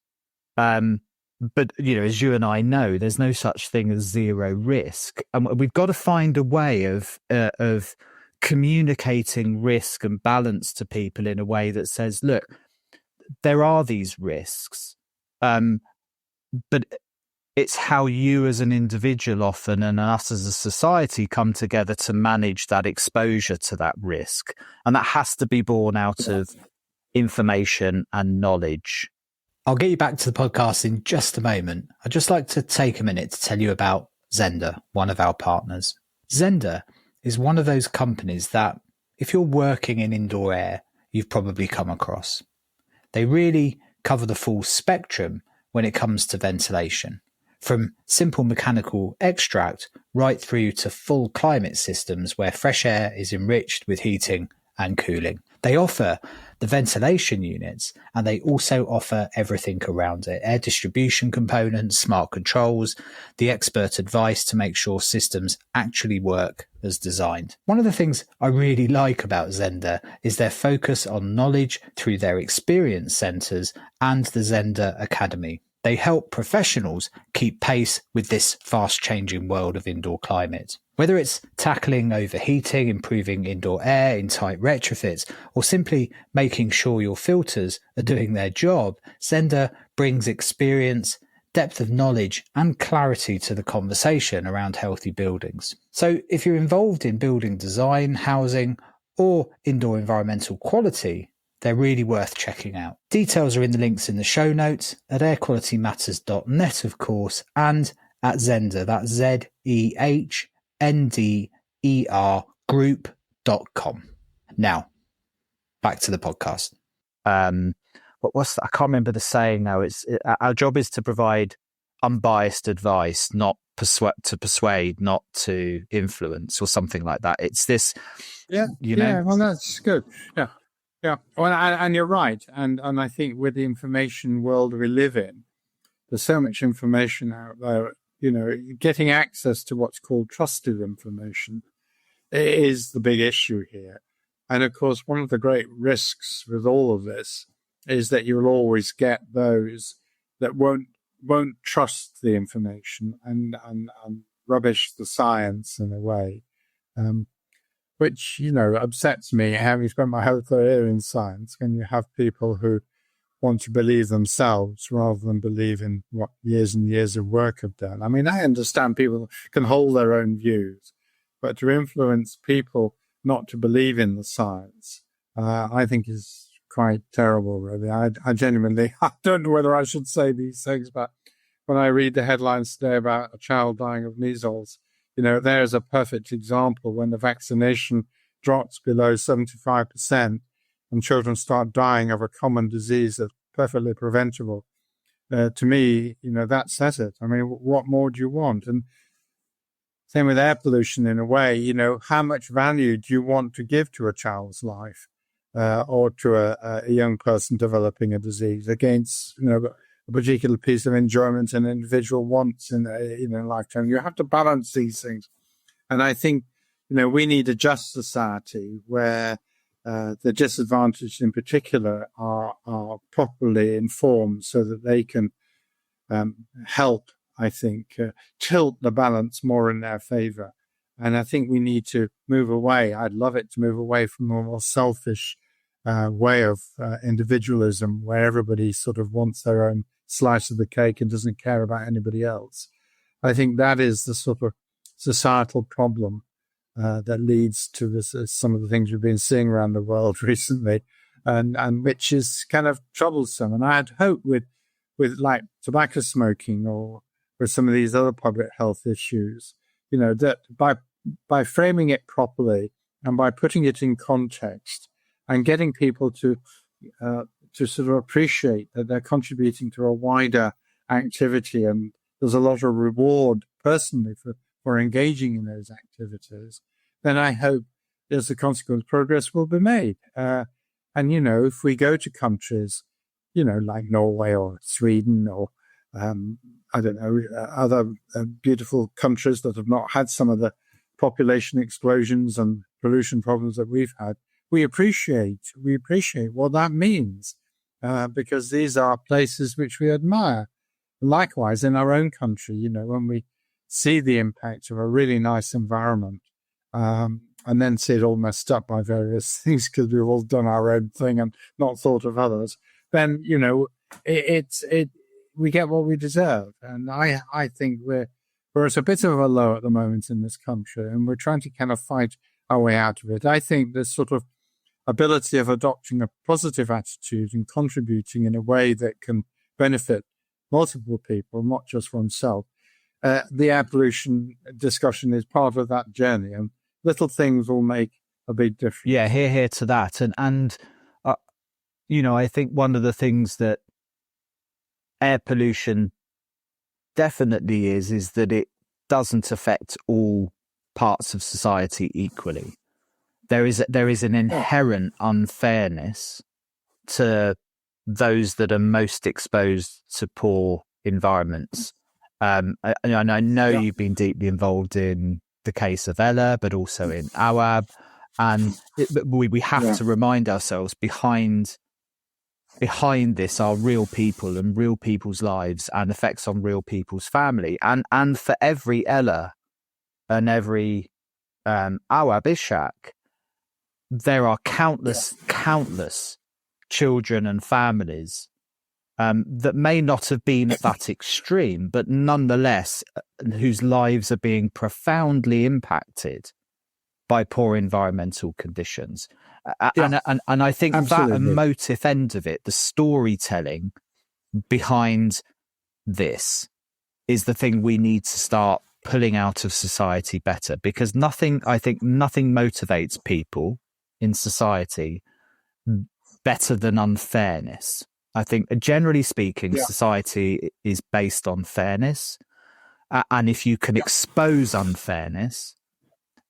but as you and I know, there's no such thing as zero risk, and we've got to find a way of communicating risk and balance to people in a way that says, look, there are these risks, But it's how you as an individual often and us as a society come together to manage that exposure to that risk. And that has to be born out of information and knowledge. I'll get you back to the podcast in just a moment. I'd just like to take a minute to tell you about Zenda, one of our partners. Zenda is one of those companies that, if you're working in indoor air, you've probably come across. They really cover the full spectrum when it comes to ventilation, from simple mechanical extract right through to full climate systems where fresh air is enriched with heating and cooling. They offer the ventilation units, and they also offer everything around it: air distribution components, smart controls, the expert advice to make sure systems actually work as designed. One of the things I really like about Zenda is their focus on knowledge through their experience centres and the Zenda Academy. They help professionals keep pace with this fast-changing world of indoor climate. Whether it's tackling overheating, improving indoor air in tight retrofits, or simply making sure your filters are doing their job, Zenda brings experience, depth of knowledge, and clarity to the conversation around healthy buildings. So if you're involved in building design, housing, or indoor environmental quality, they're really worth checking out. Details are in the links in the show notes at airqualitymatters.net, of course, and at Zenda, that's ZEHNDER group.com. Now, back to the podcast. I can't remember the saying now. Our job is to provide unbiased advice, not to persuade, not to influence, or something like that. It's this, Yeah, well, that's good. Yeah. Yeah, well, and you're right. And I think with the information world we live in, there's so much information out there, getting access to what's called trusted information is the big issue here. And of course, one of the great risks with all of this is that you'll always get those that won't trust the information and rubbish the science in a way. Which, upsets me, having spent my whole career in science, when you have people who want to believe themselves rather than believe in what years and years of work have done. I mean, I understand people can hold their own views, but to influence people not to believe in the science, I think is quite terrible, really. I genuinely, I don't know whether I should say these things, but when I read the headlines today about a child dying of measles, there's a perfect example when the vaccination drops below 75% and children start dying of a common disease that's perfectly preventable. To me, that says it. I mean, what more do you want? And same with air pollution in a way, how much value do you want to give to a child's life or to a young person developing a disease against, a particular piece of enjoyment an individual wants in a lifetime? You have to balance these things. And I think, we need a just society where the disadvantaged in particular are properly informed so that they can help, I think, tilt the balance more in their favor. And I think we need to move away. I'd love it to move away from a more selfish way of individualism where everybody sort of wants their own slice of the cake and doesn't care about anybody else. I think that is the sort of societal problem that leads to this, some of the things we've been seeing around the world recently, and which is kind of troublesome. And I had hoped with like tobacco smoking or with some of these other public health issues, that by framing it properly and by putting it in context and getting people to sort of appreciate that they're contributing to a wider activity, and there's a lot of reward personally for engaging in those activities, then I hope as a consequence progress will be made. And, if we go to countries, like Norway or Sweden or, other beautiful countries that have not had some of the population explosions and pollution problems that we've had, we appreciate what that means. Because these are places which we admire. Likewise, in our own country, when we see the impact of a really nice environment and then see it all messed up by various things because we've all done our own thing and not thought of others, then, we get what we deserve. And I think we're at a bit of a low at the moment in this country, and we're trying to kind of fight our way out of it. I think this sort of ability of adopting a positive attitude and contributing in a way that can benefit multiple people, not just oneself. The air pollution discussion is part of that journey, and little things will make a big difference. Yeah, hear to that. And I think one of the things that air pollution definitely is that it doesn't affect all parts of society equally. There is an inherent unfairness to those that are most exposed to poor environments. And I know you've been deeply involved in the case of Ella, but also in Awab. And we have to remind ourselves behind this are real people and real people's lives and effects on real people's family. And for every Ella and every Awab Ishak, there are countless children and families that may not have been at that extreme, but nonetheless, whose lives are being profoundly impacted by poor environmental conditions. And I think Absolutely. That emotive end of it, the storytelling behind this, is the thing we need to start pulling out of society better, because nothing motivates people in society better than unfairness. I think, generally speaking, society is based on fairness. And if you can expose unfairness,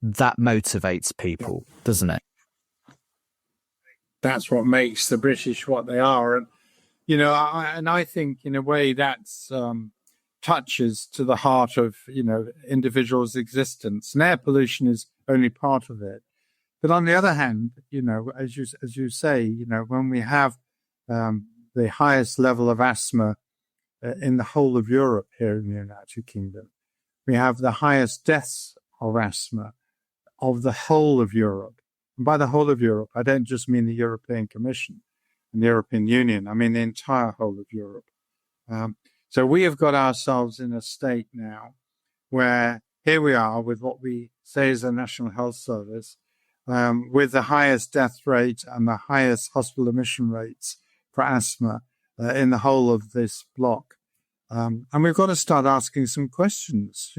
that motivates people, doesn't it? That's what makes the British what they are. And, I think in a way that's touches to the heart of, individuals' existence. And air pollution is only part of it. But on the other hand, as you say, when we have the highest level of asthma in the whole of Europe here in the United Kingdom, we have the highest deaths of asthma of the whole of Europe. And by the whole of Europe, I don't just mean the European Commission and the European Union. I mean the entire whole of Europe. So we have got ourselves in a state now where here we are with what we say is the National Health Service, with the highest death rate and the highest hospital admission rates for asthma in the whole of this block. And we've got to start asking some questions.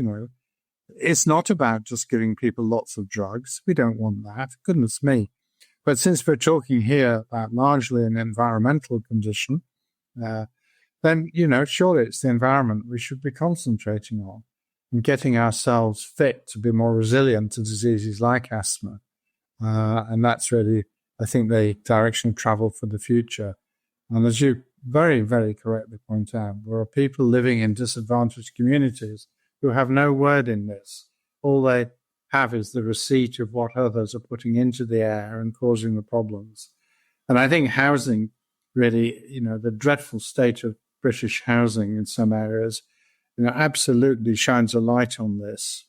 It's not about just giving people lots of drugs. We don't want that. Goodness me. But since we're talking here about largely an environmental condition, then, surely it's the environment we should be concentrating on and getting ourselves fit to be more resilient to diseases like asthma. And that's really, I think, the direction of travel for the future. And as you very, very correctly point out, there are people living in disadvantaged communities who have no word in this. All they have is the receipt of what others are putting into the air and causing the problems. And I think housing really, the dreadful state of British housing in some areas, absolutely shines a light on this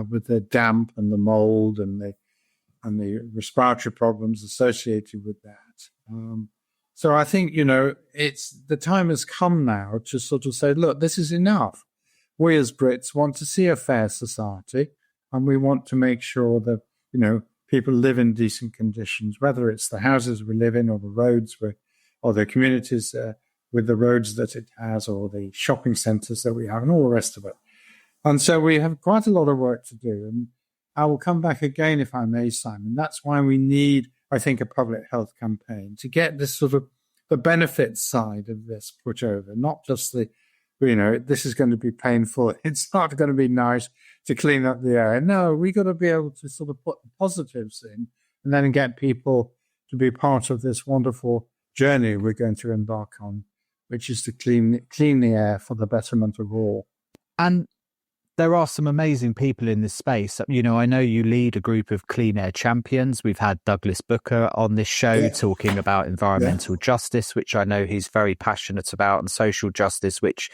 with the damp and the mold and the respiratory problems associated with that. So I think, it's the time has come now to sort of say, look, this is enough. We as Brits want to see a fair society, and we want to make sure that, people live in decent conditions, whether it's the houses we live in or the roads or the communities with the roads that it has, or the shopping centres that we have, and all the rest of it. And so we have quite a lot of work to do. And I will come back again, if I may, Simon. That's why we need, I think, a public health campaign to get this sort of the benefits side of this put over, not just the, this is going to be painful. It's not going to be nice to clean up the air. No, we got to be able to sort of put the positives in and then get people to be part of this wonderful journey we're going to embark on, which is to clean the air for the betterment of all. And there are some amazing people in this space. I know you lead a group of clean air champions. We've had Douglas Booker on this show talking about environmental justice, which I know he's very passionate about, and social justice, which,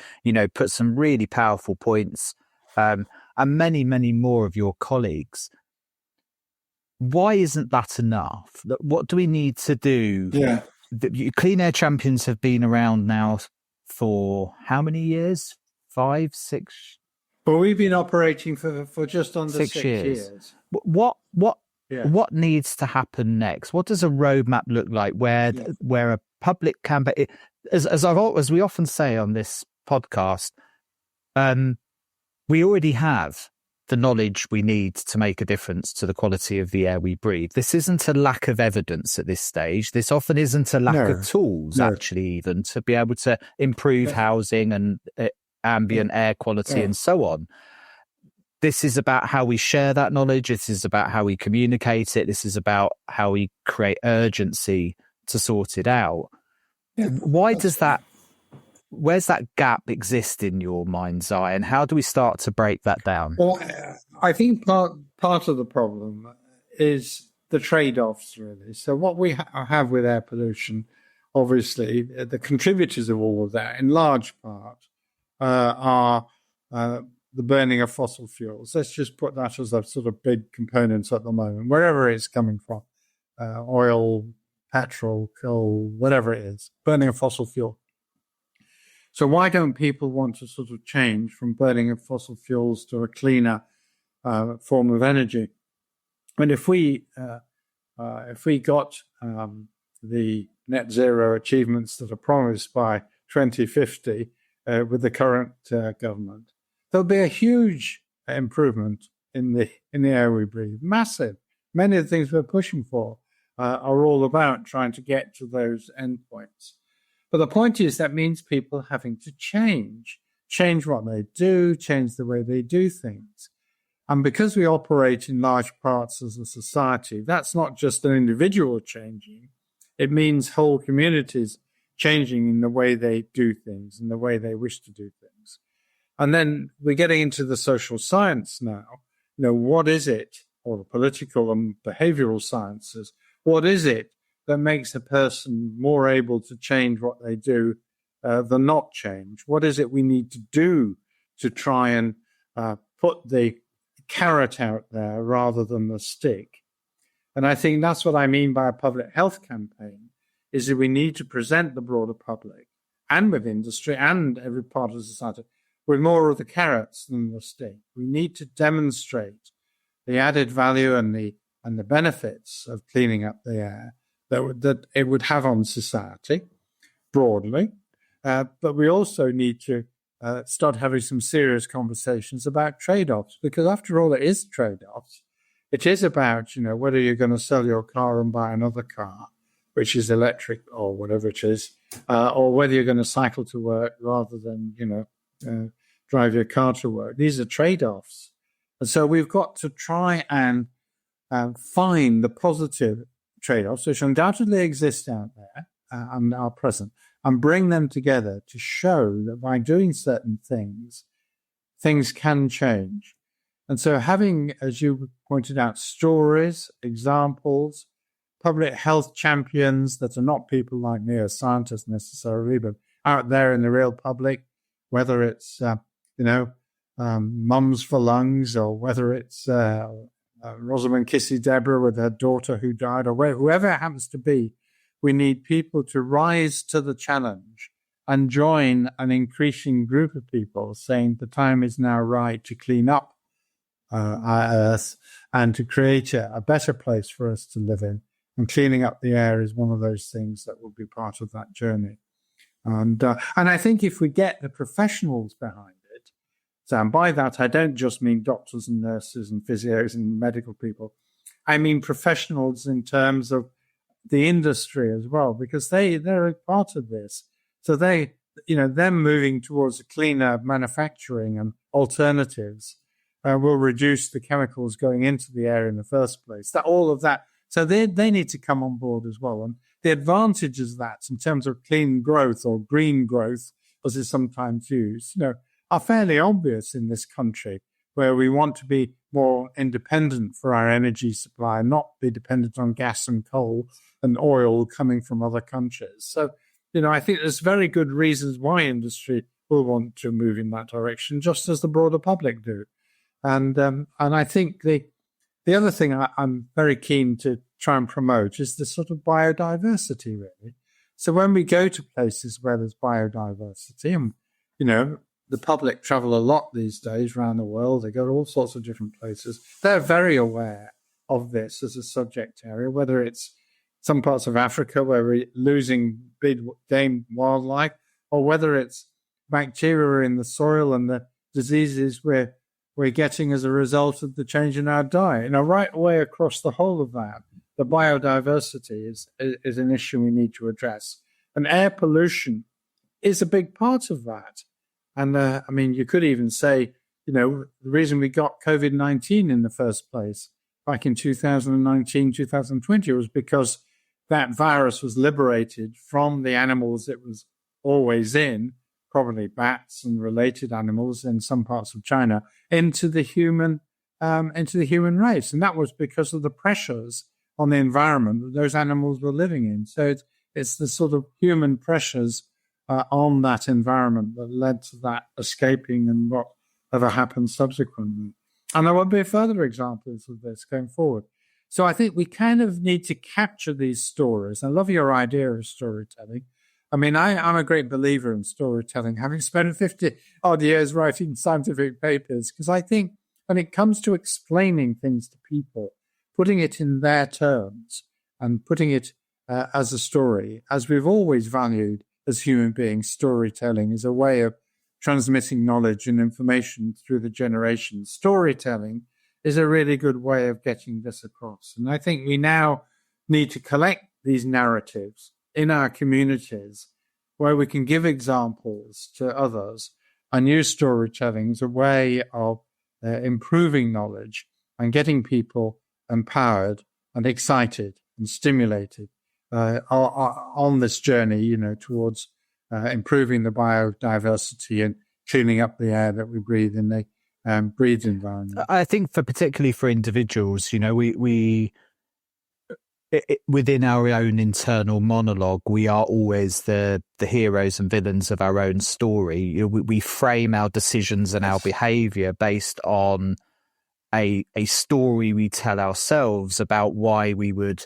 puts some really powerful points, and many, many more of your colleagues. Why isn't that enough? What do we need to do? Yeah. Clean air champions have been around now for how many years? 5, 6? Well, we've been operating for just under 6 years. What needs to happen next? What does a roadmap look like where a public campaign, as we often say on this podcast, we already have the knowledge we need to make a difference to the quality of the air we breathe. This isn't a lack of evidence at this stage. This often isn't a lack of tools, actually, even to be able to improve housing and ambient air quality and so on. This is about how we share that knowledge. This is about how we communicate it. This is about how we create urgency to sort it out. Where's that gap exist in your mind's eye, and how do we start to break that down? Well, I think part of the problem is the trade-offs, really. So what we have with air pollution, obviously, the contributors of all of that, in large part, are the burning of fossil fuels. Let's just put that as a sort of big component at the moment, wherever it's coming from, oil, petrol, coal, whatever it is, burning of fossil fuel. So why don't people want to sort of change from burning of fossil fuels to a cleaner form of energy? And if we got the net zero achievements that are promised by 2050 with the current government, there'll be a huge improvement in the air we breathe. Massive. Many of the things we're pushing for are all about trying to get to those endpoints. But the point is that means people having to change what they do, change the way they do things. And because we operate in large parts as a society, that's not just an individual changing. It means whole communities changing in the way they do things and the way they wish to do things. And then we're getting into the social science now. What is it, or the political and behavioral sciences, what is it that makes a person more able to change what they do than not change? What is it we need to do to try and put the carrot out there rather than the stick? And I think that's what I mean by a public health campaign, is that we need to present the broader public and with industry and every part of society with more of the carrots than the stick. We need to demonstrate the added value and the benefits of cleaning up the air that it would have on society broadly. But we also need to start having some serious conversations about trade-offs, because after all, it is trade-offs. It is about, whether you're going to sell your car and buy another car, which is electric or whatever it is, or whether you're going to cycle to work rather than, drive your car to work. These are trade-offs. And so we've got to try and find the positive trade-offs, which undoubtedly exist out there and are present, and bring them together to show that by doing certain things, things can change. And so having, as you pointed out, stories, examples, public health champions that are not people like me as scientists necessarily, but out there in the real public, whether it's, Mums for Lungs, or whether it's Rosamund Kissy Deborah with her daughter who died, or whoever it happens to be, we need people to rise to the challenge and join an increasing group of people saying the time is now right to clean up our earth and to create a better place for us to live in. And cleaning up the air is one of those things that will be part of that journey. And I think if we get the professionals behind it, and by that I don't just mean doctors and nurses and physios and medical people, I mean professionals in terms of the industry as well, because they're a part of this. So them moving towards a cleaner manufacturing and alternatives will reduce the chemicals going into the air in the first place. All of that. So they need to come on board as well. And the advantages of that in terms of clean growth or green growth, as is sometimes used, are fairly obvious in this country, where we want to be more independent for our energy supply, not be dependent on gas and coal and oil coming from other countries. So, I think there's very good reasons why industry will want to move in that direction, just as the broader public do. And I think the other thing I'm very keen to try and promote is the sort of biodiversity, really. So when we go to places where there's biodiversity, and, the public travel a lot these days around the world, they go to all sorts of different places. They're very aware of this as a subject area, whether it's some parts of Africa where we're losing big game wildlife, or whether it's bacteria in the soil and the diseases we're getting as a result of the change in our diet. Right away across the whole of that, the biodiversity is an issue we need to address. And air pollution is a big part of that. And you could even say, the reason we got COVID-19 in the first place back in 2019, 2020 was because that virus was liberated from the animals it was always in, probably bats and related animals in some parts of China, into the human race. And that was because of the pressures on the environment that those animals were living in. So it's the sort of human pressures on that environment that led to that escaping and whatever happened subsequently. And there will be further examples of this going forward. So I think we kind of need to capture these stories. I love your idea of storytelling. I'm a great believer in storytelling, having spent 50 odd years writing scientific papers, because I think when it comes to explaining things to people, putting it in their terms and putting it as a story, as we've always valued as human beings, storytelling is a way of transmitting knowledge and information through the generations. Storytelling is a really good way of getting this across. And I think we now need to collect these narratives in our communities where we can give examples to others and use storytelling as a way of improving knowledge and getting people empowered and excited and stimulated on this journey, towards improving the biodiversity and cleaning up the air that we breathe in the breathed environment. I think particularly for individuals, we within our own internal monologue, we are always the heroes and villains of our own story. We frame our decisions and our behavior based on a story we tell ourselves about why we would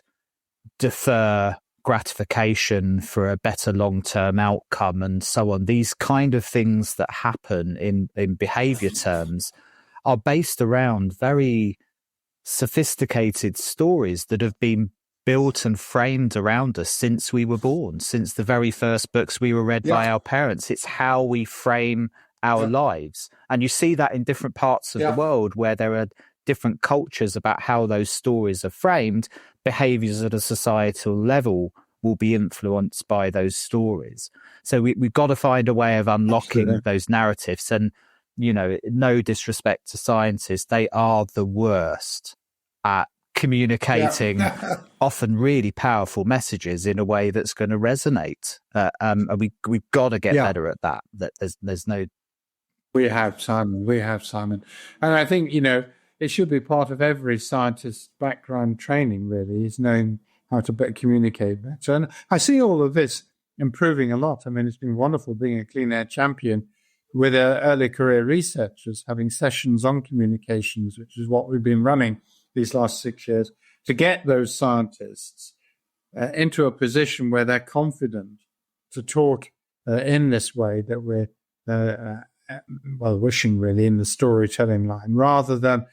defer gratification for a better long-term outcome and so on. These kind of things that happen in behavior terms are based around very sophisticated stories that have been built and framed around us since we were born, since the very first books we were read by our parents. It's how we frame our lives. And you see that in different parts of the world where there are different cultures about how those stories are framed. Behaviors at a societal level will be influenced by those stories. So we've got to find a way of unlocking those narratives. And, no disrespect to scientists, they are the worst at communicating often really powerful messages in a way that's going to resonate. And we've got to get better at that. There's no... We have, Simon. And I think, it should be part of every scientist's background training, really, is knowing how to communicate better. And I see all of this improving a lot. It's been wonderful being a clean air champion with early career researchers, having sessions on communications, which is what we've been running these last 6 years, to get those scientists into a position where they're confident to talk in this way that we're, wishing really in the storytelling line, rather than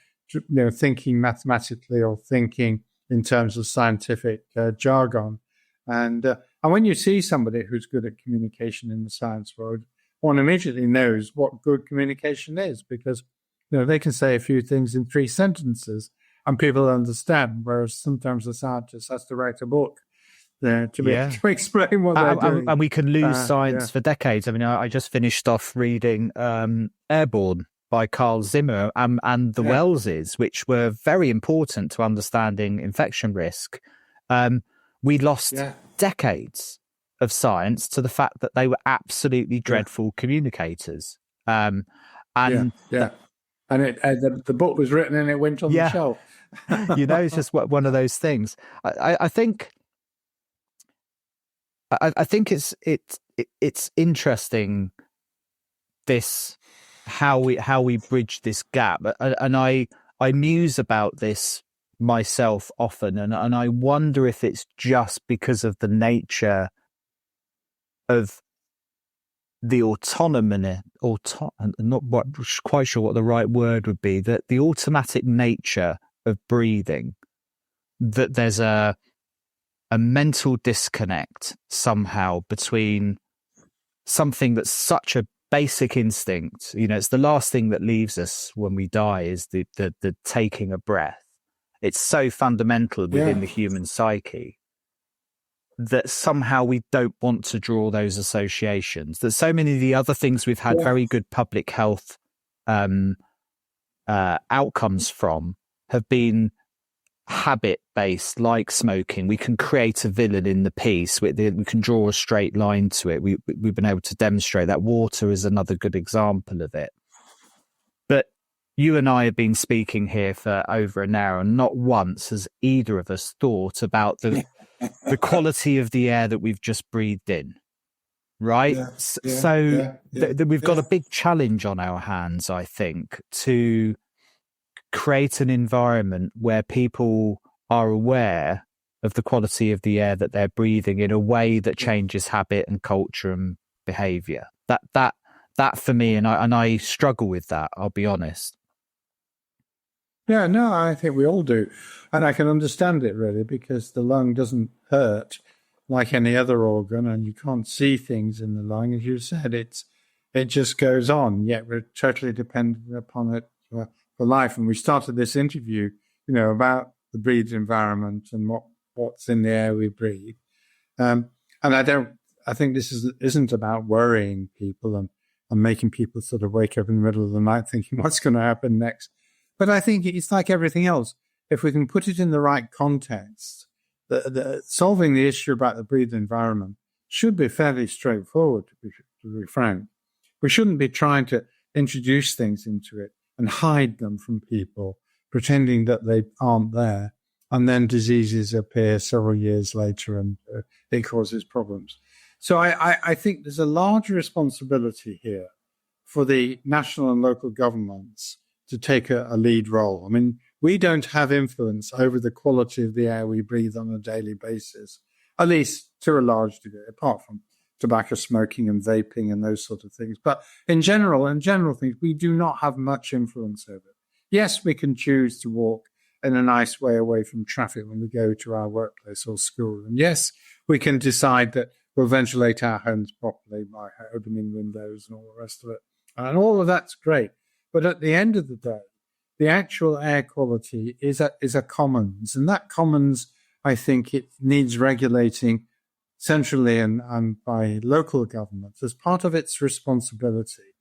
thinking mathematically or thinking in terms of scientific jargon. And when you see somebody who's good at communication in the science world, one immediately knows what good communication is, because they can say a few things in 3 sentences and people understand, whereas sometimes the scientist has to write a book to explain what they're doing. And we can lose science for decades. I just finished off reading Airborne by Carl Zimmer and the Welleses, which were very important to understanding infection risk. We lost decades of science to the fact that they were absolutely dreadful communicators. And the book was written and it went on the shelf. It's just one of those things. I think it's interesting this how we bridge this gap, and I muse about this myself often, and I wonder if it's just because of the nature of the autonomy, I'm not quite sure what the right word would be, that the automatic nature of breathing, that there's a mental disconnect somehow between something that's such a basic instinct. It's the last thing that leaves us when we die is the taking a breath. It's so fundamental within the human psyche that somehow we don't want to draw those associations. That so many of the other things we've had very good public health outcomes from have been habit-based, like smoking. We can create a villain in the piece. We can draw a straight line to it. We've been able to demonstrate that. Water is another good example of it. But you and I have been speaking here for over an hour, and not once has either of us thought about the quality of the air that we've just breathed in, right? We've got a big challenge on our hands, I think, to create an environment where people are aware of the quality of the air that they're breathing in a way that changes habit and culture and behavior. That for me, and I struggle with that, I'll be honest. Yeah, no, I think we all do. And I can understand it, really, because the lung doesn't hurt like any other organ, and you can't see things in the lung. As you said, it just goes on, yet we're totally dependent upon it for life. And we started this interview, about the breathed environment and what's in the air we breathe. And I think this isn't about worrying people and making people sort of wake up in the middle of the night thinking what's going to happen next. But I think it's like everything else. If we can put it in the right context, solving the issue about the breathed environment should be fairly straightforward, to be frank. We shouldn't be trying to introduce things into it and hide them from people, pretending that they aren't there, and then diseases appear several years later and it causes problems. So I think there's a large responsibility here for the national and local governments to take a lead role. I mean, we don't have influence over the quality of the air we breathe on a daily basis, at least to a large degree, apart from tobacco smoking and vaping and those sort of things. But in general things, we do not have much influence over it. Yes, we can choose to walk in a nice way away from traffic when we go to our workplace or school. And yes, we can decide that we'll ventilate our homes properly by opening windows and all the rest of it. And all of that's great. But at the end of the day, the actual air quality is a commons. And that commons, I think it needs regulating centrally and by local governments as part of its responsibility.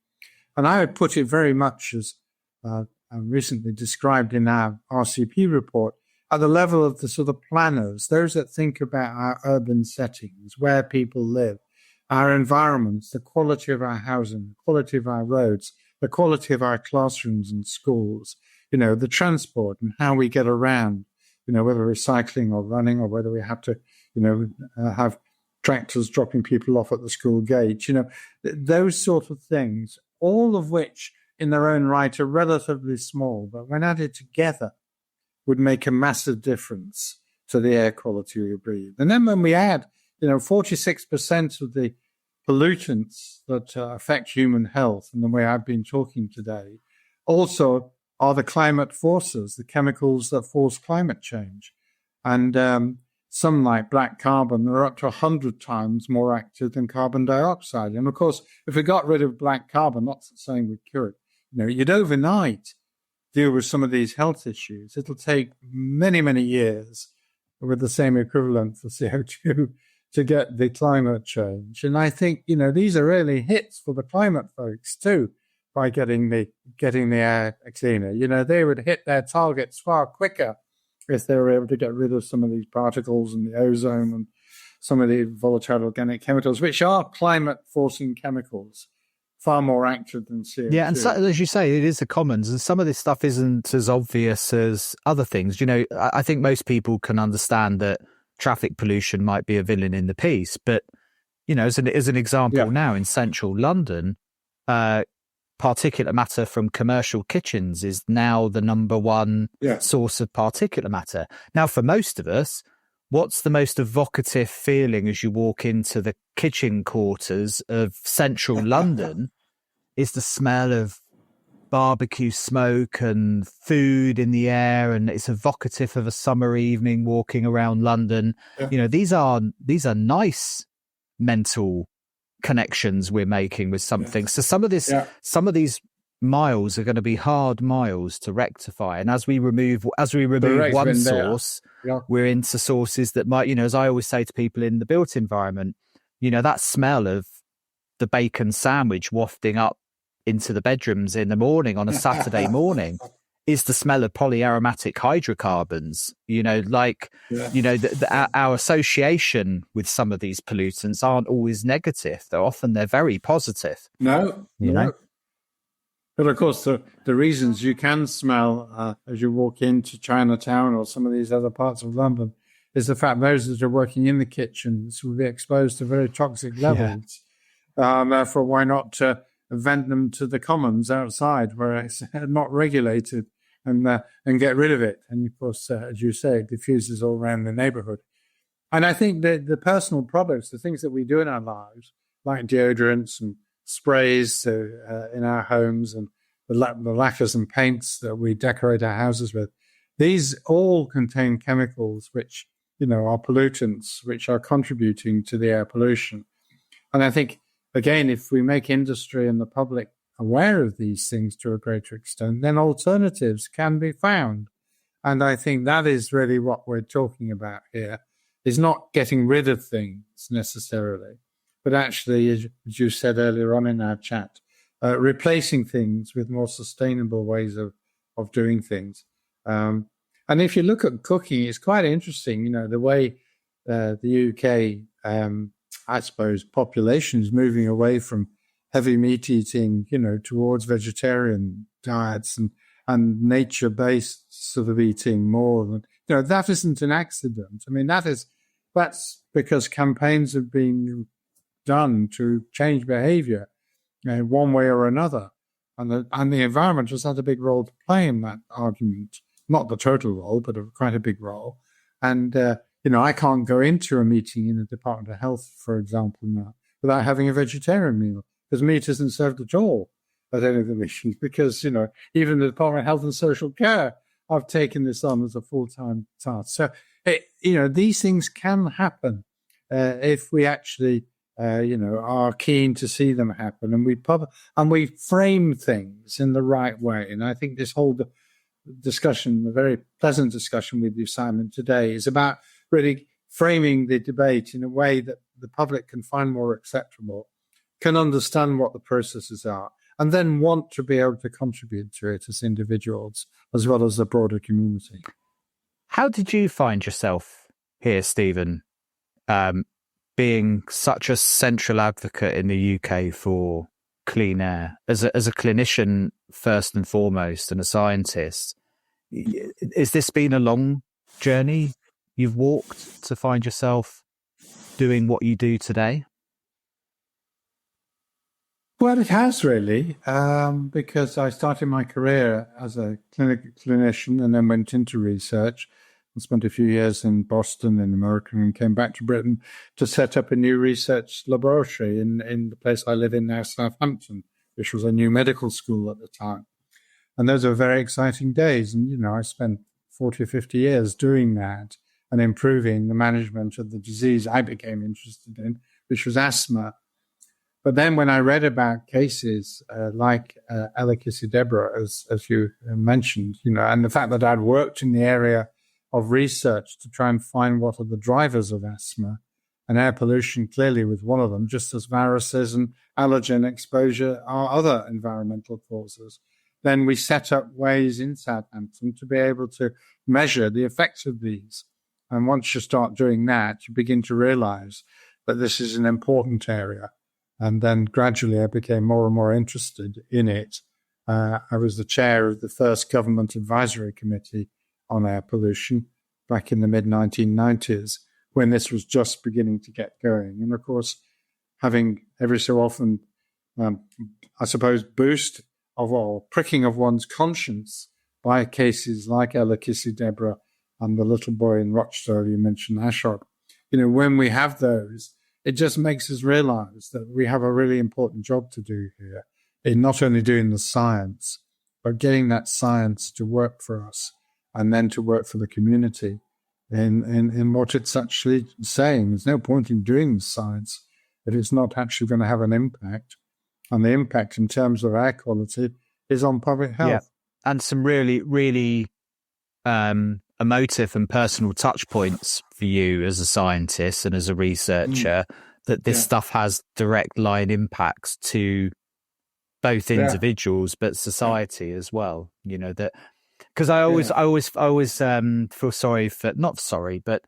And I would put it very much as recently described in our RCP report, at the level of the sort of planners, those that think about our urban settings, where people live, our environments, the quality of our housing, the quality of our roads, the quality of our classrooms and schools, the transport and how we get around, whether we're cycling or running or whether we have to, have tractors dropping people off at the school gate, those sort of things, all of which in their own right are relatively small, but when added together would make a massive difference to the air quality we breathe. And then when we add, 46% of the pollutants that affect human health in the way I've been talking today also are the climate forces, the chemicals that force climate change. And some, like black carbon, are up to 100 times more active than carbon dioxide. And of course, if we got rid of black carbon, not saying we'd cure it, you'd overnight deal with some of these health issues. It'll take many, many years with the same equivalent for CO2 to get the climate change. And I think, these are really hits for the climate folks too, by getting the air cleaner. They would hit their targets far quicker if they were able to get rid of some of these particles and the ozone and some of the volatile organic chemicals, which are climate-forcing chemicals, far more active than CO2. Yeah, and so, as you say, it is the commons, and some of this stuff isn't as obvious as other things. I think most people can understand that traffic pollution might be a villain in the piece, but as an example, now in central London, particulate matter from commercial kitchens is now the number one source of particulate matter. Now, for most of us, what's the most evocative feeling as you walk into the kitchen quarters of central London is the smell of barbecue smoke and food in the air, and it's evocative of a summer evening walking around London. Yeah. These are nice mental connections we're making with something. So some of these miles are going to be hard miles to rectify, and as we remove one source, we're into sources that might, as I always say to people in the built environment, that smell of the bacon sandwich wafting up into the bedrooms in the morning on a Saturday morning is the smell of polyaromatic hydrocarbons. Our association with some of these pollutants aren't always negative. They're very positive. No. But of course, the reasons you can smell as you walk into Chinatown or some of these other parts of London is the fact those that are working in the kitchens will be exposed to very toxic levels. Therefore, why not vent them to the commons outside where it's not regulated and get rid of it? And of course, as you say, it diffuses all around the neighborhood. And I think that the personal products, the things that we do in our lives, like deodorants and sprays in our homes and the lacquers and paints that we decorate our houses with, these all contain chemicals which, are pollutants, which are contributing to the air pollution. And I think, again, if we make industry and the public aware of these things to a greater extent, then alternatives can be found. And I think that is really what we're talking about here, is not getting rid of things necessarily, but actually, as you said earlier on in our chat, replacing things with more sustainable ways of doing things. And if you look at cooking, it's quite interesting, the way the UK, I suppose, population is moving away from heavy meat eating, towards vegetarian diets and nature-based sort of eating more than, that isn't an accident. I mean, that's because campaigns have been done to change behavior one way or another. And the environment has had a big role to play in that argument. Not the total role, but quite a big role. And, I can't go into a meeting in the Department of Health, for example, now, without having a vegetarian meal, because meat isn't served at all at any of the meetings, because, even the Department of Health and Social Care, I've taken this on as a full-time task. So, these things can happen if we actually, are keen to see them happen, and we frame things in the right way. And I think this whole discussion, a very pleasant discussion with you, Simon, today, is about really framing the debate in a way that the public can find more acceptable, can understand what the processes are, and then want to be able to contribute to it as individuals, as well as the broader community. How did you find yourself here, Stephen, being such a central advocate in the UK for clean air, as a clinician first and foremost, and a scientist? Has this been a long journey you've walked to find yourself doing what you do today? Well, it has really, because I started my career as a clinician and then went into research and spent a few years in Boston in America and came back to Britain to set up a new research laboratory in the place I live in now, Southampton, which was a new medical school at the time. And those are very exciting days. And, I spent 40 or 50 years doing that and improving the management of the disease I became interested in, which was asthma. But then when I read about cases like Ehrlichia as you mentioned, and the fact that I'd worked in the area of research to try and find what are the drivers of asthma, and air pollution clearly was one of them, just as viruses and allergen exposure are other environmental causes, then we set up ways in Southampton to be able to measure the effects of these. And once you start doing that, you begin to realize that this is an important area. And then gradually I became more and more interested in it. I was the chair of the first government advisory committee on air pollution back in the mid-1990s, when this was just beginning to get going. And of course, having every so often, I suppose, boost of or pricking of one's conscience by cases like Ehrlichia and the little boy in Rochdale you mentioned, Ashok. When we have those, it just makes us realize that we have a really important job to do here in not only doing the science, but getting that science to work for us and then to work for the community in what it's actually saying. There's no point in doing the science if it's not actually going to have an impact. And the impact in terms of air quality is on public health. Yeah. And some really, really emotive and personal touch points for you as a scientist and as a researcher, that this stuff has direct line impacts to both individuals, but society as well. That, because I always feel sorry for, not sorry, but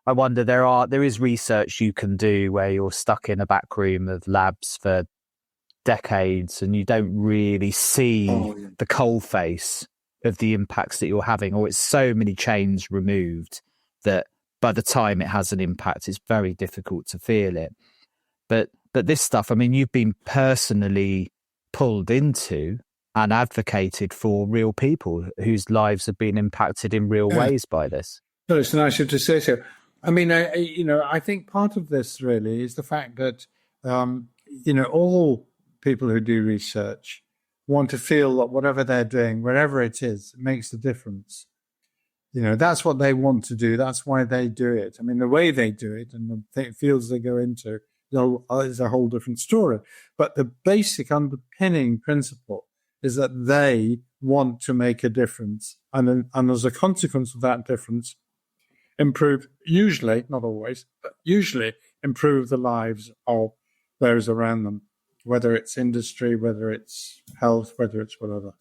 I wonder there is research you can do where you're stuck in a back room of labs for decades and you don't really see the coalface of the impacts that you're having, or it's so many chains removed that by the time it has an impact, it's very difficult to feel it. But this stuff, I mean, you've been personally pulled into and advocated for real people whose lives have been impacted in real ways by this. Well, it's nice of you to say so. I mean, I think part of this really is the fact that, all people who do research want to feel that whatever they're doing, wherever it is, it makes a difference. That's what they want to do. That's why they do it. I mean, the way they do it and the fields they go into is a whole different story. But the basic underpinning principle is that they want to make a difference. And as a consequence of that difference, usually, not always, but usually improve the lives of those around them, whether it's industry, whether it's health, whether it's whatever.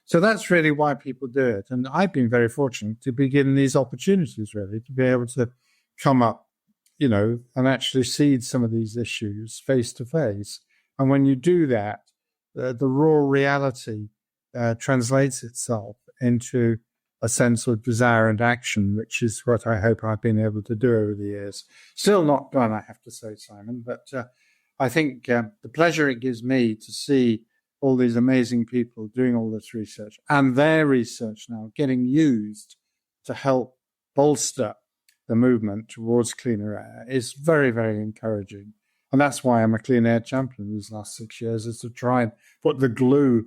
So that's really why people do it. And I've been very fortunate to be given these opportunities, really, to be able to come up, and actually seed some of these issues face to face. And when you do that, the raw reality translates itself into a sense of desire and action, which is what I hope I've been able to do over the years. Still not done, I have to say, Simon, but I think the pleasure it gives me to see all these amazing people doing all this research and their research now getting used to help bolster the movement towards cleaner air is very, very encouraging. And that's why I'm a clean air champion these last 6 years, is to try and put the glue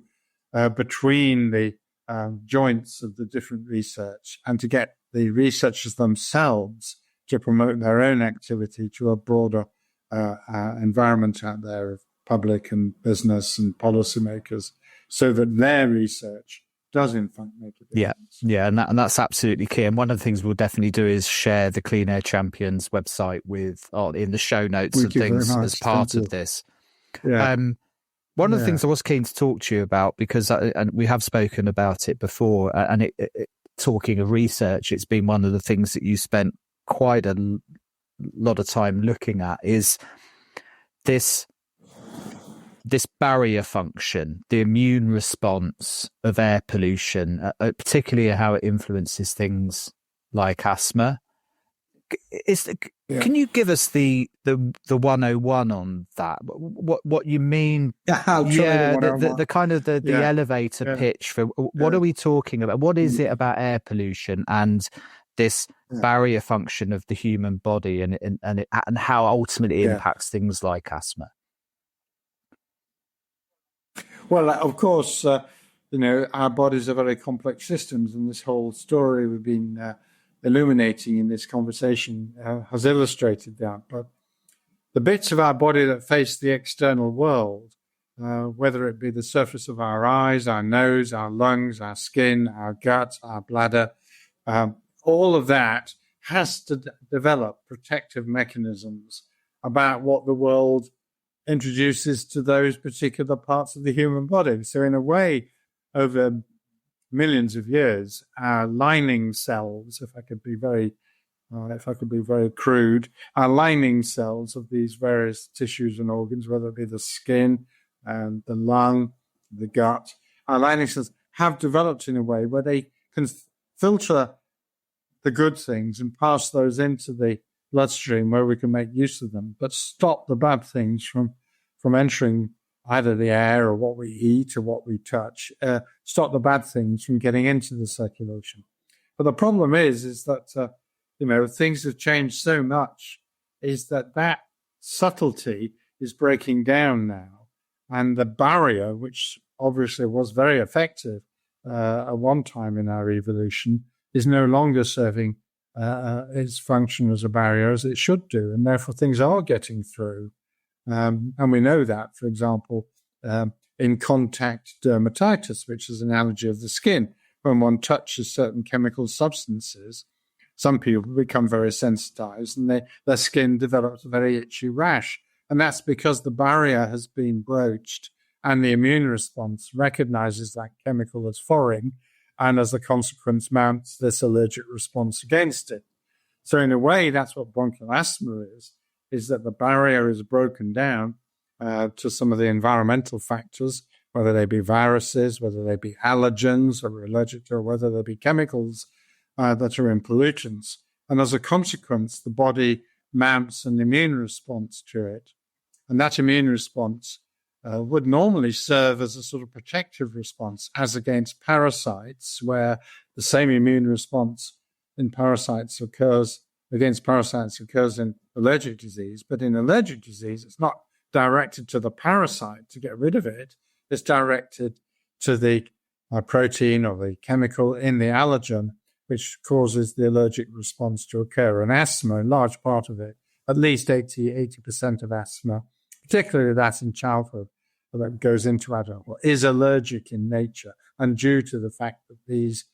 between the joints of the different research and to get the researchers themselves to promote their own activity to a broader environment out there of public and business and policymakers, so that their research does in fact make a difference. Yeah, and that's absolutely key. And one of the things we'll definitely do is share the Clean Air Champions website in the show notes and things as part of this. Yeah. One of the things I was keen to talk to you about, because and we have spoken about it before, and talking of research, it's been one of the things that you spent quite a lot of time looking at, is this barrier function, the immune response of air pollution, particularly how it influences things like asthma. Can you give us the 101 on that? What you mean? The kind of the elevator pitch for what are we talking about? What is it about air pollution and this barrier function of the human body, and how ultimately it impacts things like asthma? Well, of course, our bodies are very complex systems, and this whole story we've been illuminating in this conversation has illustrated that. But the bits of our body that face the external world, whether it be the surface of our eyes, our nose, our lungs, our skin, our gut, our bladder, all of that has to develop protective mechanisms about what the world introduces to those particular parts of the human body. So in a way, over millions of years, our lining cells, if I could be very crude, our lining cells of these various tissues and organs, whether it be the skin and the lung, the gut, our lining cells have developed in a way where they can filter the good things and pass those into the bloodstream where we can make use of them, but stop the bad things from entering either the air or what we eat or what we touch, stop the bad things from getting into the circulation. But the problem is that, things have changed so much, is that subtlety is breaking down now. And the barrier, which obviously was very effective at one time in our evolution, is no longer serving its function as a barrier as it should do. And therefore things are getting through. And we know that, for example, in contact dermatitis, which is an allergy of the skin. When one touches certain chemical substances, some people become very sensitized and their skin develops a very itchy rash. And that's because the barrier has been broached and the immune response recognizes that chemical as foreign and as a consequence mounts this allergic response against it. So in a way, that's what bronchial asthma is that the barrier is broken down to some of the environmental factors, whether they be viruses, whether they be allergens or allergic to, or whether they be chemicals that are in pollutants. And as a consequence, the body mounts an immune response to it. And that immune response would normally serve as a sort of protective response as against parasites, where the same immune response in parasites occurs in allergic disease. But in allergic disease, it's not directed to the parasite to get rid of it. It's directed to the protein or the chemical in the allergen, which causes the allergic response to occur. And asthma, a large part of it, at least 80% of asthma, particularly that in childhood, that goes into adulthood, is allergic in nature and due to the fact that these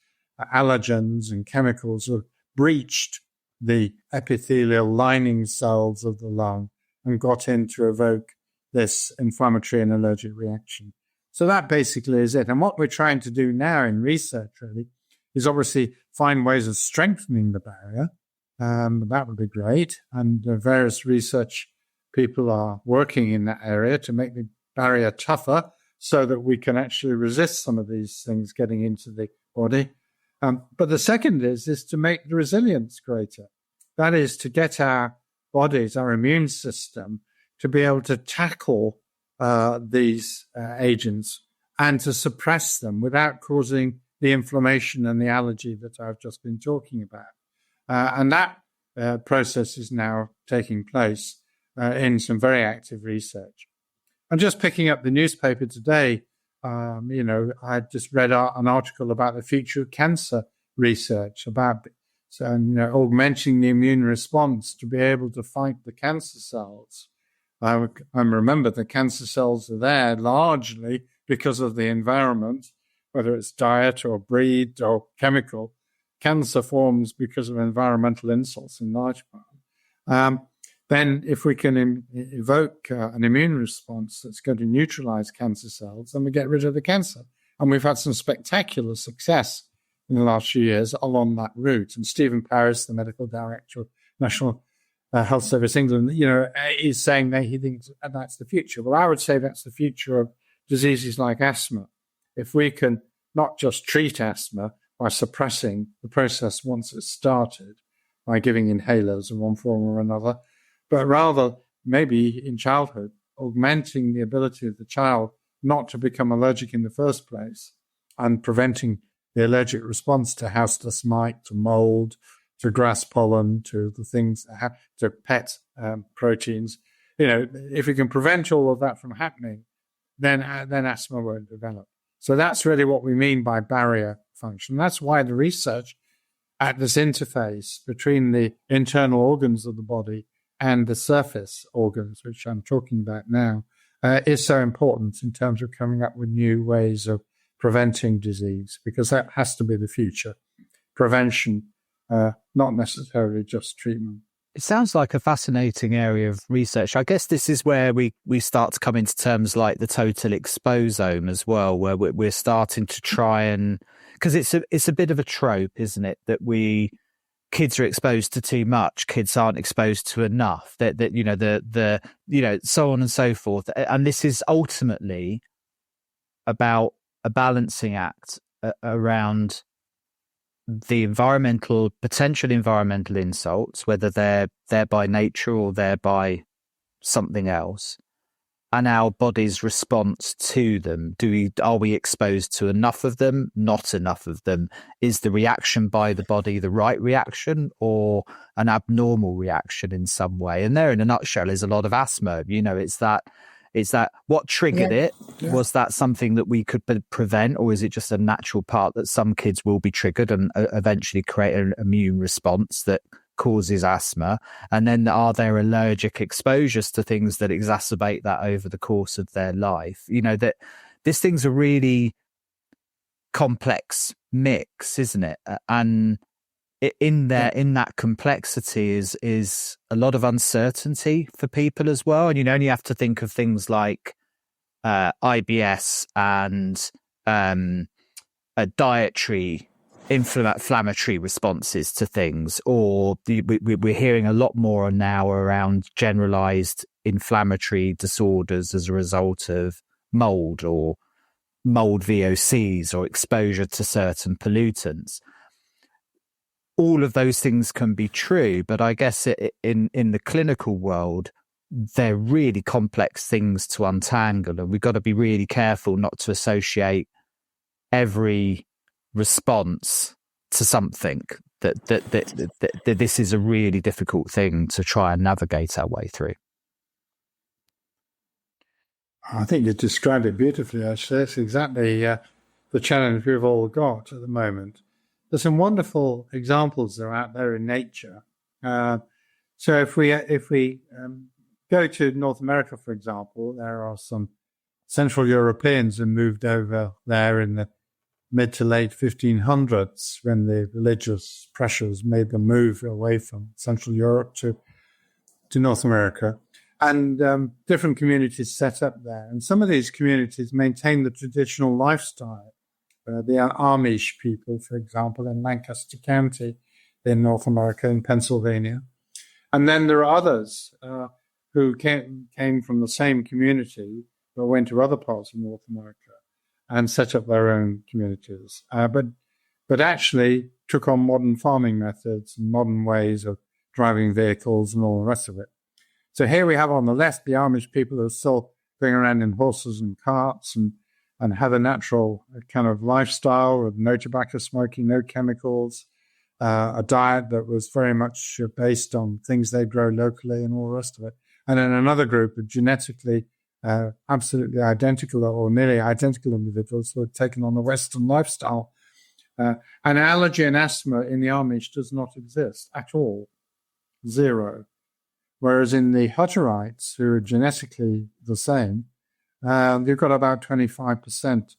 allergens and chemicals have breached the epithelial lining cells of the lung and got in to evoke this inflammatory and allergic reaction. So that basically is it. And what we're trying to do now in research really is obviously find ways of strengthening the barrier. That would be great. And various research people are working in that area to make the barrier tougher so that we can actually resist some of these things getting into the body. But the second is to make the resilience greater. That is to get our bodies, our immune system, to be able to tackle these agents and to suppress them without causing the inflammation and the allergy that I've just been talking about. And that process is now taking place in some very active research. And just picking up the newspaper today, I just read an article about the future of cancer research, about augmenting the immune response to be able to fight the cancer cells. I remember the cancer cells are there largely because of the environment, whether it's diet or breed or chemical. Cancer forms because of environmental insults in large part. Then if we can evoke an immune response that's going to neutralize cancer cells, then we get rid of the cancer. And we've had some spectacular success in the last few years along that route. And Stephen Paris, the medical director of National Health Service England, is saying that he thinks that's the future. Well, I would say that's the future of diseases like asthma. If we can not just treat asthma by suppressing the process once it's started, by giving inhalers in one form or another, but rather maybe in childhood, augmenting the ability of the child not to become allergic in the first place and preventing the allergic response to house dust mite, to mold, to grass pollen, to the things, to pet proteins. If we can prevent all of that from happening, then asthma won't develop. So that's really what we mean by barrier function. That's why the research at this interface between the internal organs of the body and the surface organs, which I'm talking about now, is so important in terms of coming up with new ways of preventing disease, because that has to be the future. Prevention, not necessarily just treatment. It sounds like a fascinating area of research. I guess this is where we start to come into terms like the total exposome as well, where we're starting to try and, because it's a bit of a trope, isn't it, that kids are exposed to too much, kids aren't exposed to enough, that so on and so forth. And this is ultimately about a balancing act around the potential environmental insults, whether they're by nature or they're by something else, and our body's response to them? Are we exposed to enough of them, not enough of them? Is the reaction by the body the right reaction or an abnormal reaction in some way? And there, in a nutshell, is a lot of asthma. It's that what triggered it? Yeah. Was that something that we could prevent, or is it just a natural part that some kids will be triggered and eventually create an immune response that causes asthma? And then are there allergic exposures to things that exacerbate that over the course of their life? That this thing's a really complex mix, isn't it? And in that complexity is a lot of uncertainty for people as well. And you only have to think of things like IBS and dietary inflammatory responses to things, or we're hearing a lot more now around generalized inflammatory disorders as a result of mold or mold VOCs or exposure to certain pollutants. All of those things can be true, but I guess in the clinical world, they're really complex things to untangle, and we've got to be really careful not to associate every response to something that this is a really difficult thing to try and navigate our way through. I think you described it beautifully, actually. That's exactly the challenge we've all got at the moment. There's some wonderful examples that are out there in nature. So if we go to North America, for example, there are some Central Europeans who moved over there in the mid to late 1500s when the religious pressures made them move away from Central Europe to North America. And different communities set up there. And some of these communities maintain the traditional lifestyle. The Amish people, for example, in Lancaster County in North America, in Pennsylvania. And then there are others who came from the same community but went to other parts of North America and set up their own communities, but actually took on modern farming methods and modern ways of driving vehicles and all the rest of it. So here we have on the left the Amish people who are still going around in horses and carts and have a natural kind of lifestyle with no tobacco smoking, no chemicals, a diet that was very much based on things they grow locally and all the rest of it. And then another group of genetically absolutely identical or nearly identical individuals who had taken on the Western lifestyle. And allergy and asthma in the Amish does not exist at all, zero. Whereas in the Hutterites, who are genetically the same, you've got about 25%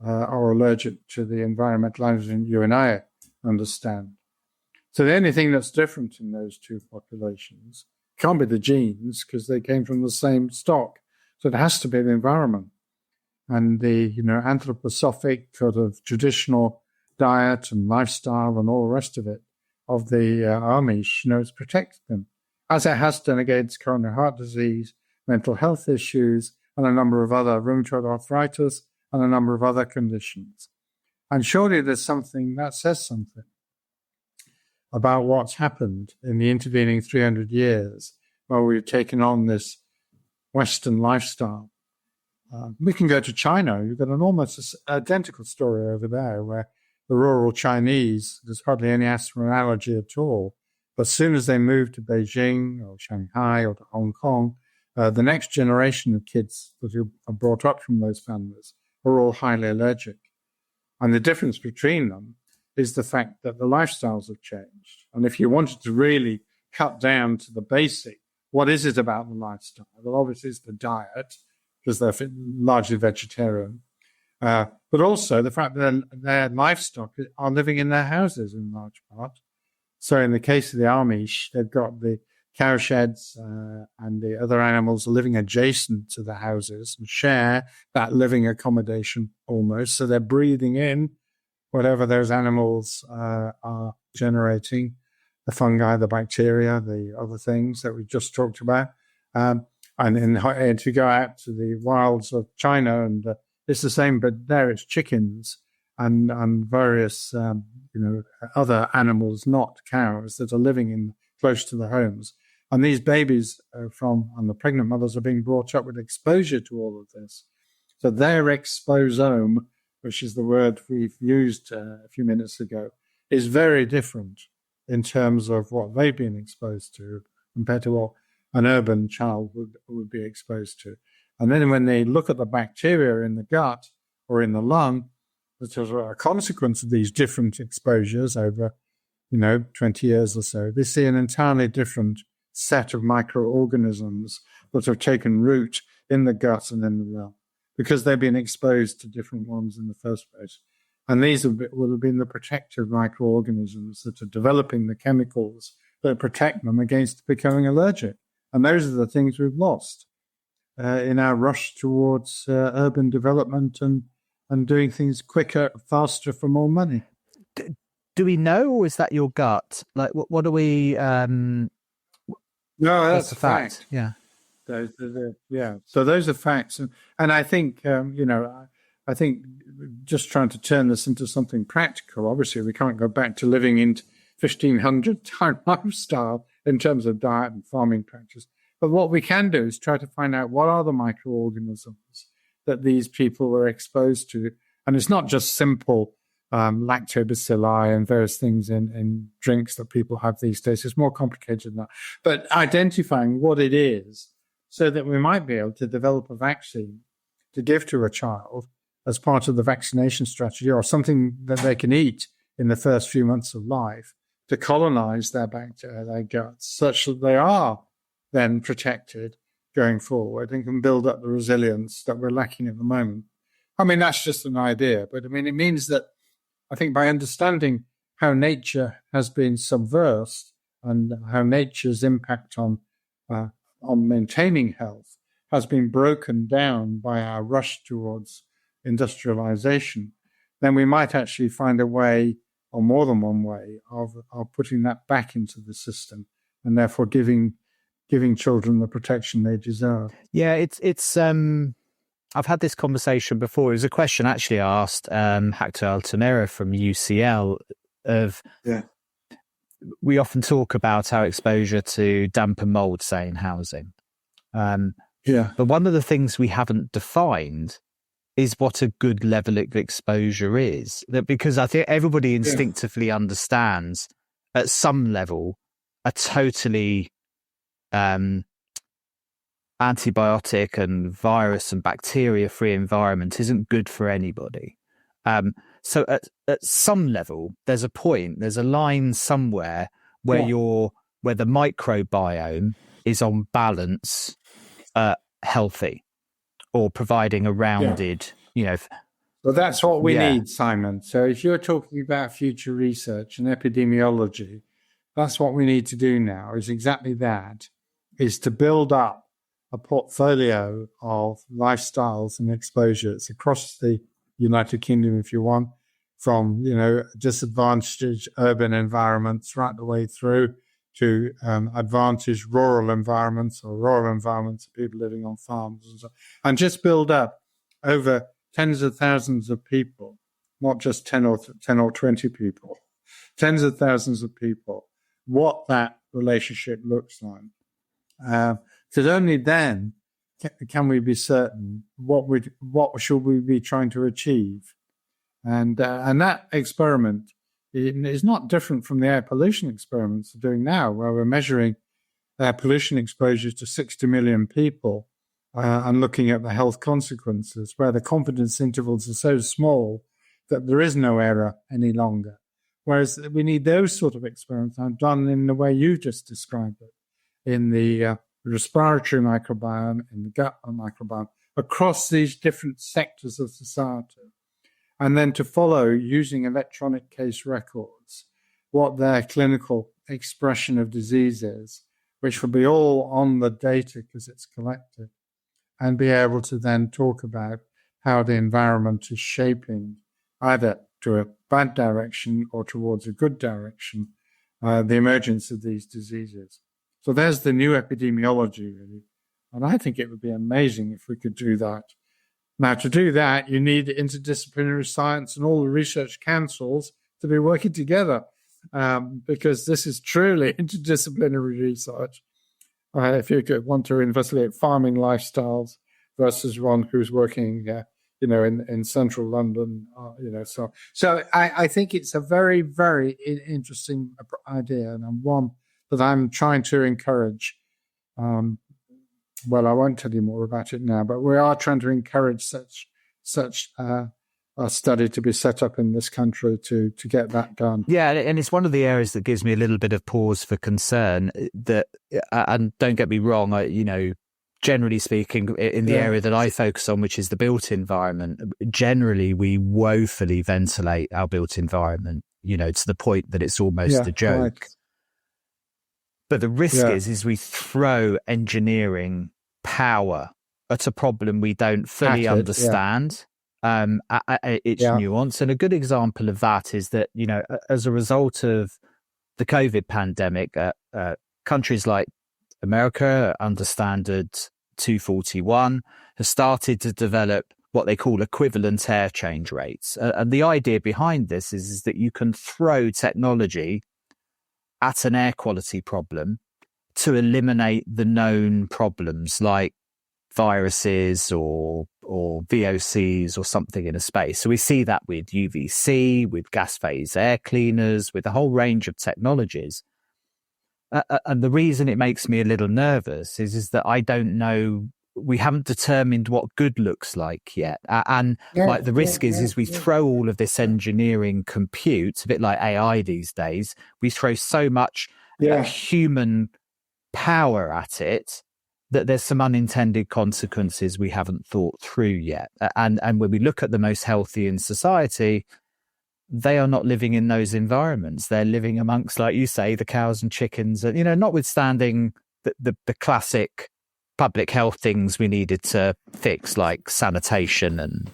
are allergic to the environmental allergen you and I understand. So the only thing that's different in those two populations can't be the genes because they came from the same stock. So it has to be the environment. And the, anthroposophic sort of traditional diet and lifestyle and all the rest of it of the Amish, it's protected them, as it has done against coronary heart disease, mental health issues, and a number of other rheumatoid arthritis and a number of other conditions. And surely there's something that says something about what's happened in the intervening 300 years where we've taken on this Western lifestyle. We can go to China. You've got an almost identical story over there where the rural Chinese, there's hardly any asthma allergy at all. But as soon as they move to Beijing or Shanghai or to Hong Kong, the next generation of kids that are brought up from those families are all highly allergic. And the difference between them is the fact that the lifestyles have changed. And if you wanted to really cut down to the basic, what is it about the lifestyle? Well, obviously it's the diet, because they're largely vegetarian. But also the fact that their livestock are living in their houses in large part. So in the case of the Amish, they've got the cow sheds and the other animals living adjacent to the houses and share that living accommodation almost. So they're breathing in whatever those animals are generating, the fungi, the bacteria, the other things that we just talked about. And if you go out to the wilds of China, and it's the same, but there it's chickens and various, other animals, not cows, that are living in close to the homes. And these babies and the pregnant mothers are being brought up with exposure to all of this. So their exposome, which is the word we've used a few minutes ago, is very different in terms of what they've been exposed to compared to what an urban child would be exposed to. And then when they look at the bacteria in the gut or in the lung, which is a consequence of these different exposures over, 20 years or so, they see an entirely different set of microorganisms that have taken root in the gut and in the lung because they've been exposed to different ones in the first place. And these will have been the protective microorganisms that are developing the chemicals that protect them against becoming allergic. And those are the things we've lost in our rush towards urban development and doing things quicker, faster for more money. Do we know, or is that your gut? Like, what do we... No, that's a fact. Yeah. So those are facts. And I think, I think just trying to turn this into something practical, obviously we can't go back to living in 1500 time lifestyle in terms of diet and farming practice. But what we can do is try to find out what are the microorganisms that these people are exposed to. And it's not just simple lactobacilli and various things in drinks that people have these days. It's more complicated than that. But identifying what it is so that we might be able to develop a vaccine to give to a child as part of the vaccination strategy, or something that they can eat in the first few months of life to colonize their bacteria, their guts, such that they are then protected going forward and can build up the resilience that we're lacking at the moment. I mean, that's just an idea, but I mean, it means that I think by understanding how nature has been subversed and how nature's impact on maintaining health has been broken down by our rush towards industrialization, then we might actually find a way, or more than one way, of putting that back into the system and therefore giving children the protection they deserve. Yeah, it's I've had this conversation before. It was a question actually I asked Hector Altamira from UCL we often talk about our exposure to damp and mold, say, in housing. But one of the things we haven't defined is what a good level of exposure is. Because I think everybody instinctively understands at some level a totally antibiotic and virus and bacteria-free environment isn't good for anybody. So at some level, there's a line somewhere where where the microbiome is on balance healthy or providing a rounded, Well, that's what we need, Simon. So if you're talking about future research and epidemiology, that's what we need to do now, is exactly that, is to build up a portfolio of lifestyles and exposures across the United Kingdom, if you want, from, disadvantaged urban environments right the way through to advantaged rural environments or rural environments of people living on farms and so on, and just build up over tens of thousands of people, not just 10 or 20 people, tens of thousands of people, what that relationship looks like. Because only then can we be certain what should we be trying to achieve. And that experiment is not different from the air pollution experiments we're doing now, where we're measuring air pollution exposures to 60 million people and looking at the health consequences, where the confidence intervals are so small that there is no error any longer. Whereas we need those sort of experiments done in the way you just described it, in the respiratory microbiome, in the gut microbiome, across these different sectors of society. And then to follow, using electronic case records, what their clinical expression of disease is, which will be all on the data because it's collected, and be able to then talk about how the environment is shaping either to a bad direction or towards a good direction, the emergence of these diseases. So there's the new epidemiology, really. And I think it would be amazing if we could do that. Now, to do that, you need interdisciplinary science and all the research councils to be working together, because this is truly interdisciplinary research. if you want to investigate farming lifestyles versus one who's working, in central London, So I think it's a very, very interesting idea, and one that I'm trying to encourage. Well, I won't tell you more about it now, but we are trying to encourage such a study to be set up in this country to get that done. Yeah, and it's one of the areas that gives me a little bit of pause for concern. That, and don't get me wrong, generally speaking, in the area that I focus on, which is the built environment, generally we woefully ventilate our built environment, to the point that it's almost a joke. Right. But the risk is we throw engineering power at a problem we don't fully understand. Its nuance. And a good example of that is that, as a result of the COVID pandemic, countries like America, under Standard 241, have started to develop what they call equivalent air change rates. And the idea behind this is that you can throw technology at an air quality problem to eliminate the known problems like viruses or VOCs or something in a space. So we see that with UVC, with gas phase air cleaners, with a whole range of technologies. And the reason it makes me a little nervous is that I don't know, we haven't determined what good looks like yet. The risk is we throw all of this engineering compute, a bit like AI these days, we throw so much human power at it that there's some unintended consequences we haven't thought through yet. And when we look at the most healthy in society, they are not living in those environments. They're living amongst, like you say, the cows and chickens, and, notwithstanding the classic public health things we needed to fix, like sanitation and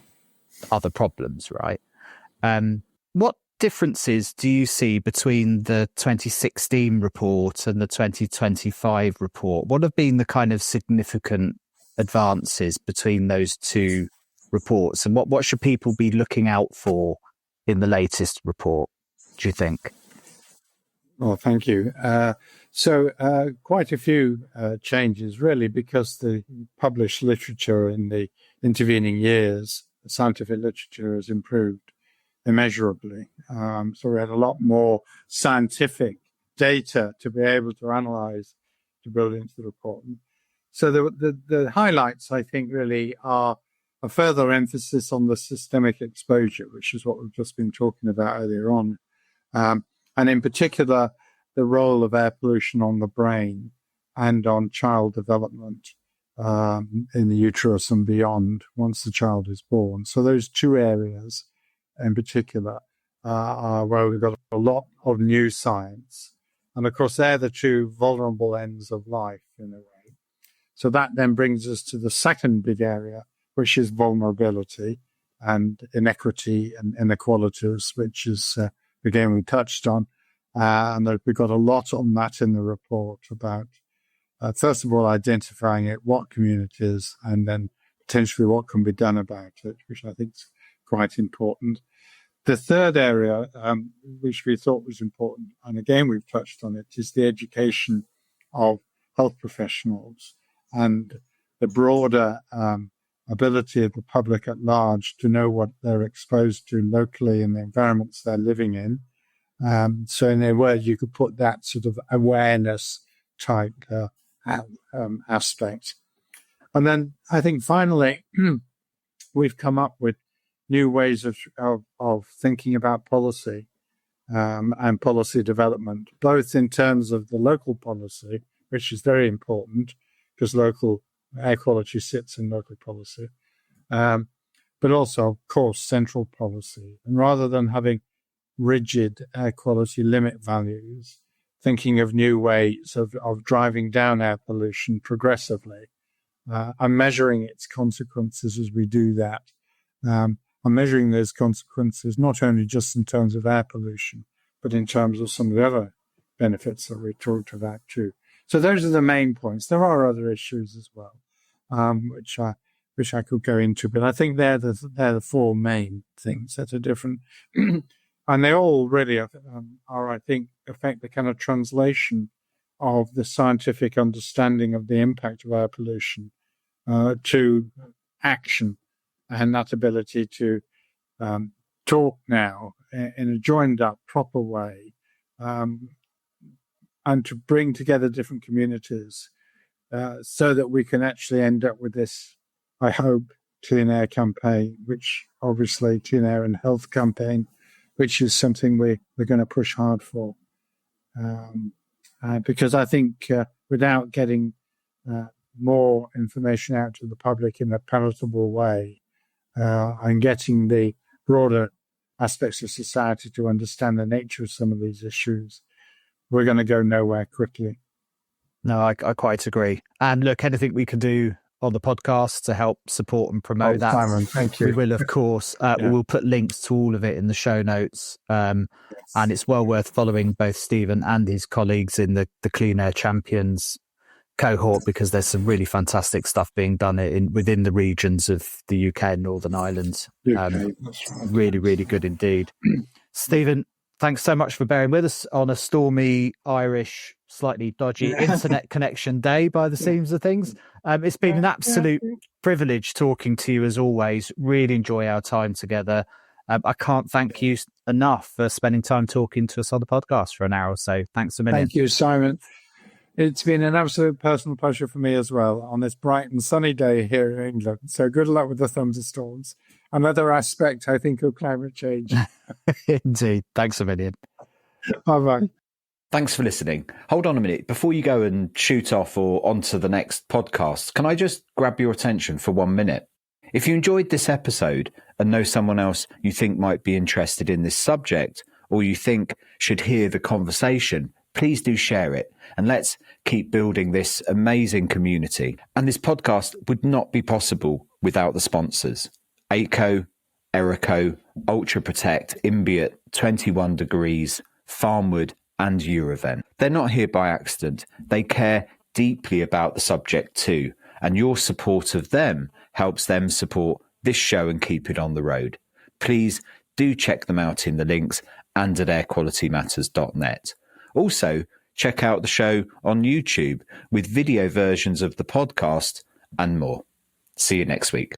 other problems, right? What differences do you see between the 2016 report and the 2025 report? What have been the kind of significant advances between those two reports, and what should people be looking out for in the latest report, do you think? Well, thank you. So quite a few changes, really, because the published literature in the intervening years, the scientific literature has improved immeasurably. So we had a lot more scientific data to be able to analyze to build into the report. So the highlights, I think, really are a further emphasis on the systemic exposure, which is what we've just been talking about earlier on. And in particular, the role of air pollution on the brain and on child development in the uterus and beyond once the child is born. So those two areas in particular are where we've got a lot of new science. And of course, they're the two vulnerable ends of life in a way. So that then brings us to the second big area, which is vulnerability and inequity and inequalities, which is, again, we touched on. And we've got a lot on that in the report about, first of all, identifying it, what communities, and then potentially what can be done about it, which I think is quite important. The third area, which we thought was important, and again, we've touched on it, is the education of health professionals and the broader ability of the public at large to know what they're exposed to locally in the environments they're living in. So in a word, you could put that sort of awareness type aspect. And then I think finally, we've come up with new ways of thinking about policy and policy development, both in terms of the local policy, which is very important because local air quality sits in local policy, but also, of course, central policy. And rather than having rigid air quality limit values, thinking of new ways of driving down air pollution progressively and measuring its consequences as we do that. I'm measuring those consequences not only just in terms of air pollution, but in terms of some of the other benefits that we talked about too. So those are the main points. There are other issues as well, which I could go into, but I think they're the four main things that are different. And they all really are, I think, affect the kind of translation of the scientific understanding of the impact of air pollution to action, and that ability to talk now in a joined up, proper way, and to bring together different communities so that we can actually end up with this, I hope, clean air campaign, which obviously clean air and health campaign, which is something we're going to push hard for. Because I think without getting more information out to the public in a palatable way and getting the broader aspects of society to understand the nature of some of these issues, we're going to go nowhere quickly. No, I quite agree. And look, anything we can do on the podcast to help support and promote that, Simon, thank you. We will, of course. We'll put links to all of it in the show notes. And it's well worth following both Stephen and his colleagues in the Clean Air Champions cohort, because there's some really fantastic stuff being done within the regions of the UK and Northern Ireland. Really, really good indeed. Stephen, thanks so much for bearing with us on a stormy Irish, slightly dodgy internet connection day by the seams of things. It's been an absolute privilege talking to you as always. Really enjoy our time together. I can't thank you enough for spending time talking to us on the podcast for an hour or so. Thanks a million. Thank you, Simon. It's been an absolute personal pleasure for me as well on this bright and sunny day here in England. So good luck with the thunderstorms. Another aspect, I think, of climate change. Indeed. Thanks a million. Bye-bye. Thanks for listening. Hold on a minute. Before you go and shoot off or onto the next podcast, can I just grab your attention for 1 minute? If you enjoyed this episode and know someone else you think might be interested in this subject, or you think should hear the conversation, please do share it, and let's keep building this amazing community. And this podcast would not be possible without the sponsors: ACO, Erico, Ultra Protect, Imbiot, 21 Degrees, Farmwood, and Eurovent. They're not here by accident. They care deeply about the subject too, and your support of them helps them support this show and keep it on the road. Please do check them out in the links and at airqualitymatters.net. Also, check out the show on YouTube with video versions of the podcast and more. See you next week.